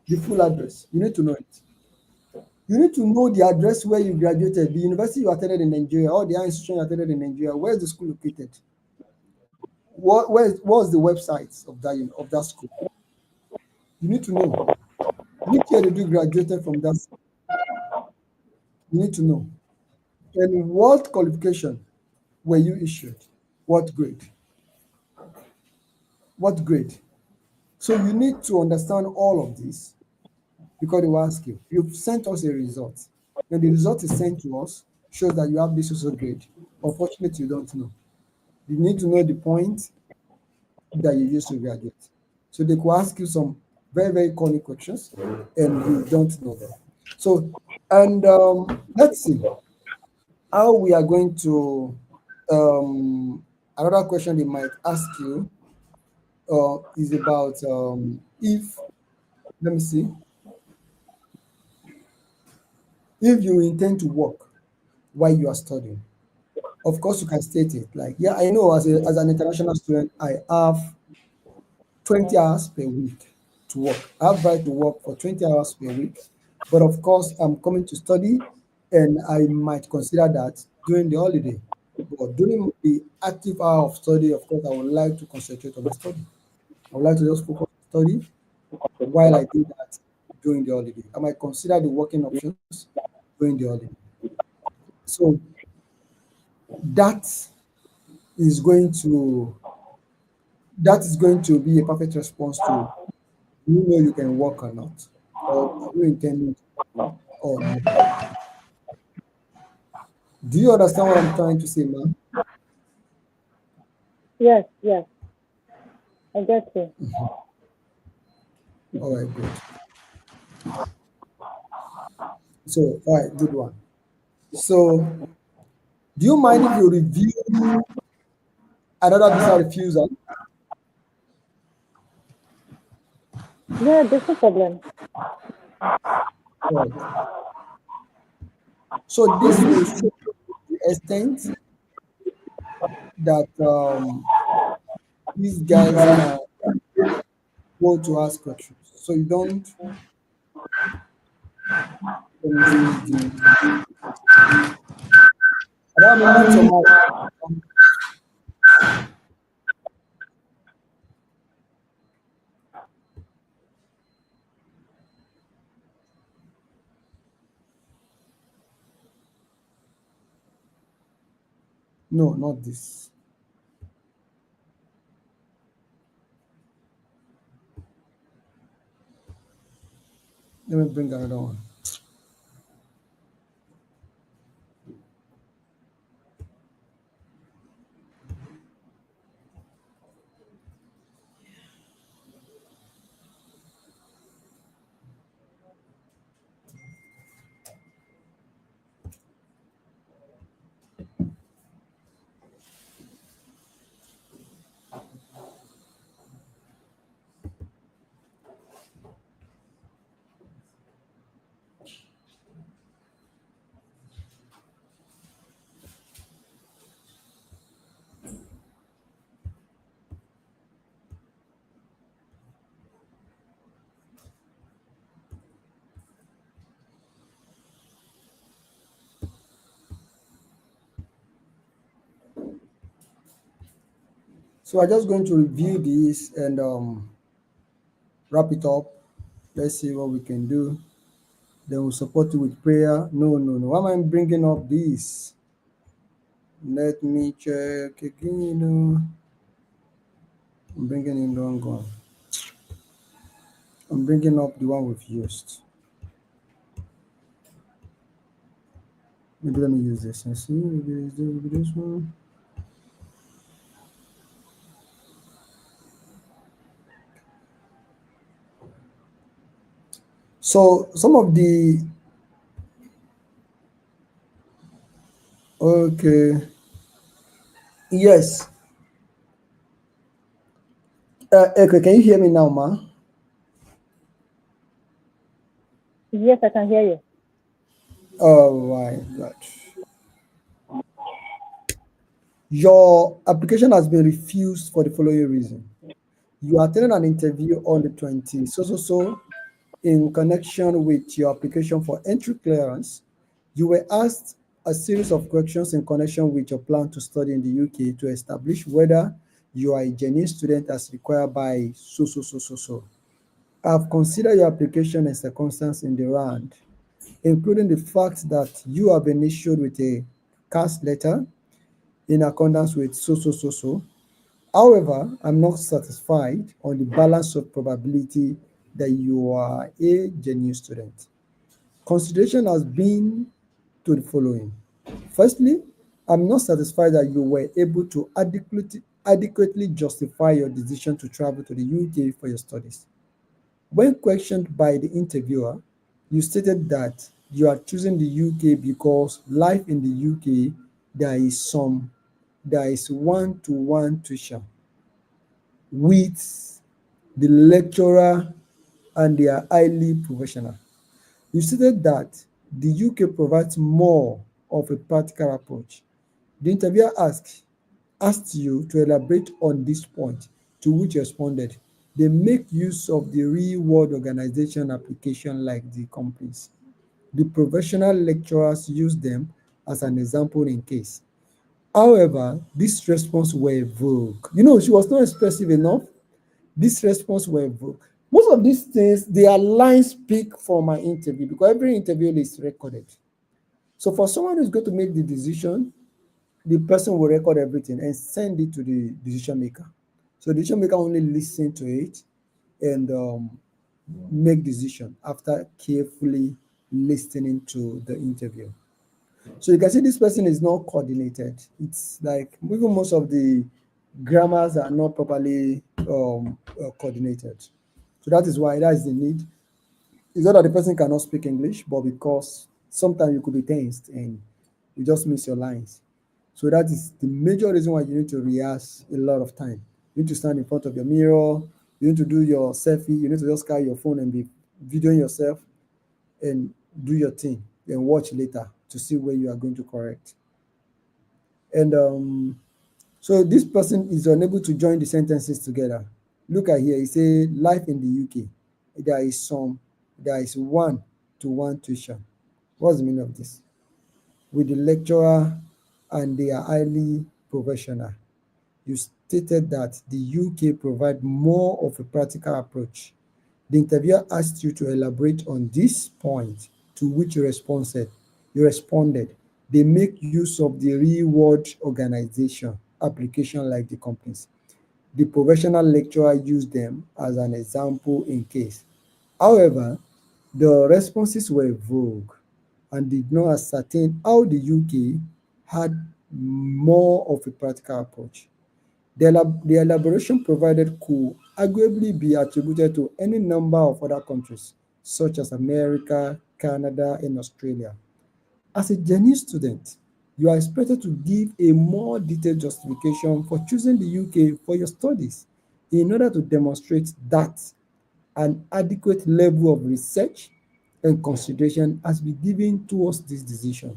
The full address. You need to know it. You need to know the address where you graduated, the university you attended in Nigeria, or the institution you attended in Nigeria. Where is the school located? What's the website of that school? You need to know. Which year did you graduated from that school? You need to know. And what qualification were you issued? What grade? What grade? So you need to understand all of this because they will ask you. You've sent us a result, and the result is sent to us shows that you have this also grade. Unfortunately, you don't know. You need to know the point that you used to graduate. So they could ask you some very, very corny questions and you don't know them. So, and let's see how we are going to, another question they might ask you is about if, let me see, if you intend to work while you are studying. Of course, you can state it like, yeah, I know as an international student, I have 20 hours per week to work. I have right to work for 20 hours per week. But of course, I'm coming to study and I might consider that during the holiday. But during the active hour of study, of course, I would like to concentrate on my study. I would like to just focus on study while I do that during the holiday. I might consider the working options during the holiday. So that is going to that is going to be a perfect response to you know you can work or not, or are you intending to or not. Do you understand what I'm trying to say, ma'am? Yes, yes, I get you. All right, good. So, all right, good one. So, do you mind if you review another visa refusal? Yeah, there's no problem. Right. So, this will show the extent that these guys can go to ask questions. So, you don't, let me see, I don't mute your mic. No, not this. Let me bring another one. So, I'm just going to review this and wrap it up. Let's see what we can do. Then we'll support you with prayer. No, no, no. Why am I bringing up this? Let me check again. I'm bringing in the wrong one. I'm bringing up the one we've used. Maybe let me use this and see. Maybe this one. So some of the okay, yes. Okay, can you hear me now, ma? Yes, I can hear you. Oh my God. Your application has been refused for the following reason. You attended an interview on the 20th, so in connection with your application for entry clearance. You were asked a series of questions in connection with your plan to study in the UK to establish whether you are a genuine student as required by so. I've considered your application and circumstance in the round, including the fact that you have been issued with a cast letter in accordance with so. However, I'm not satisfied on the balance of probability that you are a genuine student. Consideration has been to the following. Firstly, I'm not satisfied that you were able to adequately justify your decision to travel to the UK for your studies? When questioned by the interviewer, you stated that you are choosing the UK because life in the UK, there is one-to-one tuition with the lecturer and they are highly professional. You stated that the UK provides more of a practical approach. The interviewer asked you to elaborate on this point, to which you responded, they make use of the real world organization application like the companies. The professional lecturers use them as an example in case. However, this response were vague. She was not expressive enough. This response were vague. Most of these things, their lines speak for my interview because every interview is recorded. So for someone who's going to make the decision, the person will record everything and send it to the decision maker. So the decision maker only listen to it and make decision after carefully listening to the interview. So you can see this person is not coordinated. It's like even most of the grammars are not properly coordinated. So that is why that is the need. It's not that the person cannot speak English, but because sometimes you could be tensed and you just miss your lines. So that is the major reason why you need to rehearse a lot of time. You need to stand in front of your mirror. You need to do your selfie. You need to just carry your phone and be videoing yourself and do your thing and watch later to see where you are going to correct. And so this person is unable to join the sentences together. Look at here. He say life in the UK. There is one-to-one tuition. What's the meaning of this? With the lecturer and they are highly professional. You stated that the UK provide more of a practical approach. The interviewer asked you to elaborate on this point, to which you responded. They make use of the real world organization application like the companies. The professional lecturer used them as an example in case. However, the responses were vague and did not ascertain how the UK had more of a practical approach. The elaboration provided could arguably be attributed to any number of other countries, such as America, Canada, and Australia. As a genuine student, you are expected to give a more detailed justification for choosing the UK for your studies in order to demonstrate that an adequate level of research and consideration has been given towards this decision.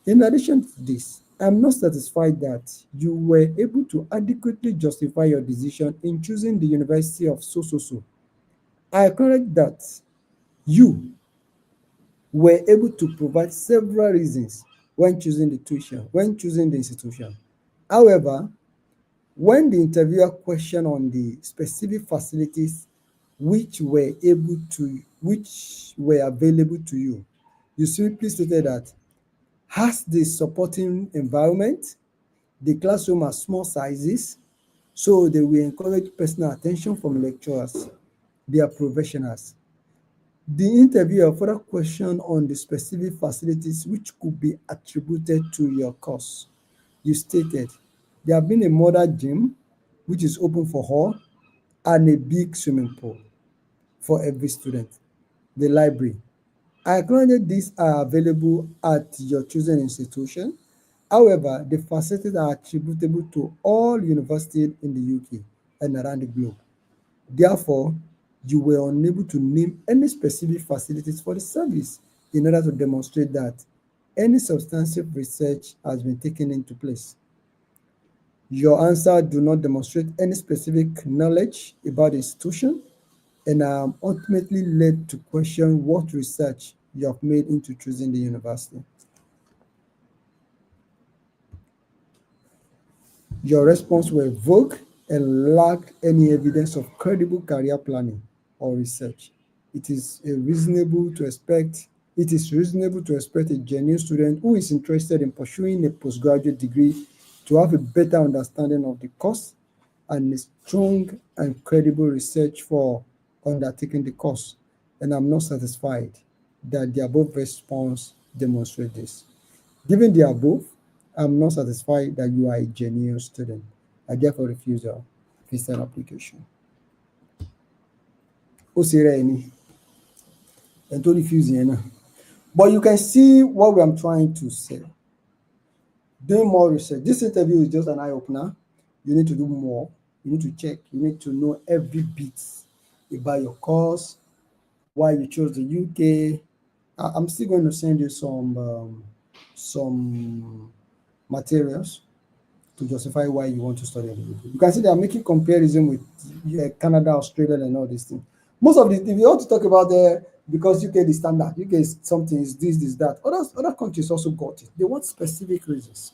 In addition to this, I'm not satisfied that you were able to adequately justify your decision in choosing the University of so. I acknowledge that you were able to provide several reasons when choosing the institution. However, when the interviewer questioned on the specific facilities which were available to you, you simply stated that has the supporting environment, the classroom has small sizes, so they will encourage personal attention from lecturers. They are professionals. The interviewer further questioned on the specific facilities which could be attributed to your course. You stated there have been a modern gym, which is open for all, and a big swimming pool for every student. The library. I acknowledge these are available at your chosen institution. However, the facilities are attributable to all universities in the UK and around the globe. Therefore, you were unable to name any specific facilities for the service in order to demonstrate that any substantive research has been taken into place. Your answer do not demonstrate any specific knowledge about the institution, and I am ultimately led to question what research you have made into choosing the university. Your response were vague and lacked any evidence of credible career planning or research. It is reasonable to expect a genuine student who is interested in pursuing a postgraduate degree to have a better understanding of the course and a strong and credible research for undertaking the course. And I'm not satisfied that the above response demonstrates this. Given the above, I'm not satisfied that you are a genuine student. I therefore refuse your visa application. Osireni, and to refuse you. But you can see what I'm trying to say. Doing more research. This interview is just an eye opener. You need to do more. You need to check. You need to know every bit about your course, why you chose the UK. I'm still going to send you some materials to justify why you want to study in the UK. You can see they are making comparison with Canada, Australia, and all these things. Most of the, if you want to talk about because UK is standard, UK is something, is this, that. Other countries also got it. They want specific reasons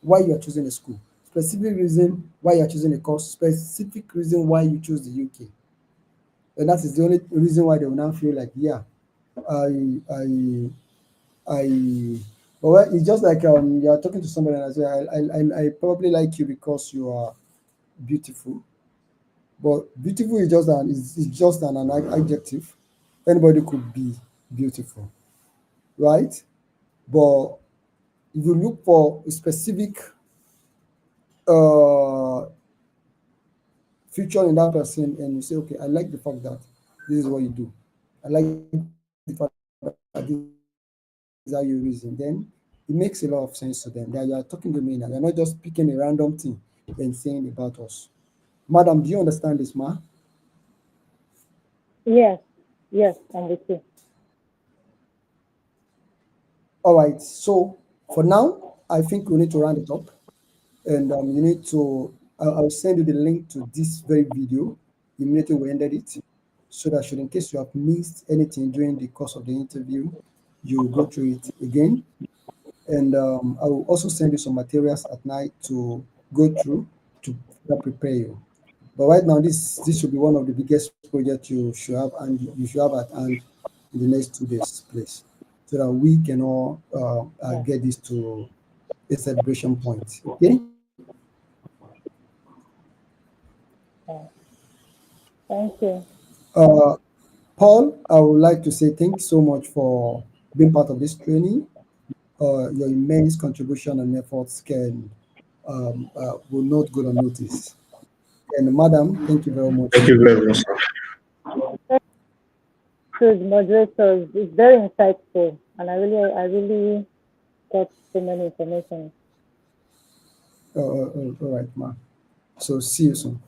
why you are choosing a school, specific reason why you are choosing a course, specific reason why you choose the UK. And that is the only reason why they will now feel like, yeah, well, it's just like you are talking to somebody and I say, I probably like you because you are beautiful. But beautiful is just an adjective. Anybody could be beautiful, right? But if you look for a specific feature in that person and you say, okay, I like the fact that this is what you do. I like the fact that this is how you reason. Then it makes a lot of sense to them that you are talking to me now. You're not just picking a random thing and saying about us. Madam, do you understand this, ma? Yes, yes, I'm with you. All right. So for now, I think we need to round it up. And you need to, I'll send you the link to this very video immediately we ended it. So that should, in case you have missed anything during the course of the interview, you go through it again. And I will also send you some materials at night to go through to prepare you. But right now, this should be one of the biggest projects you should have, and you should have at hand in the next 2 days, please, so that we can all get this to a celebration point. Okay. Thank you. Paul, I would like to say thank you so much for being part of this training. Your immense contribution and efforts will not go unnoticed. And madam, thank you very much. Thank you very much, sir. To the moderators, it's very insightful, and I really got so many information. All right, ma. So see you soon.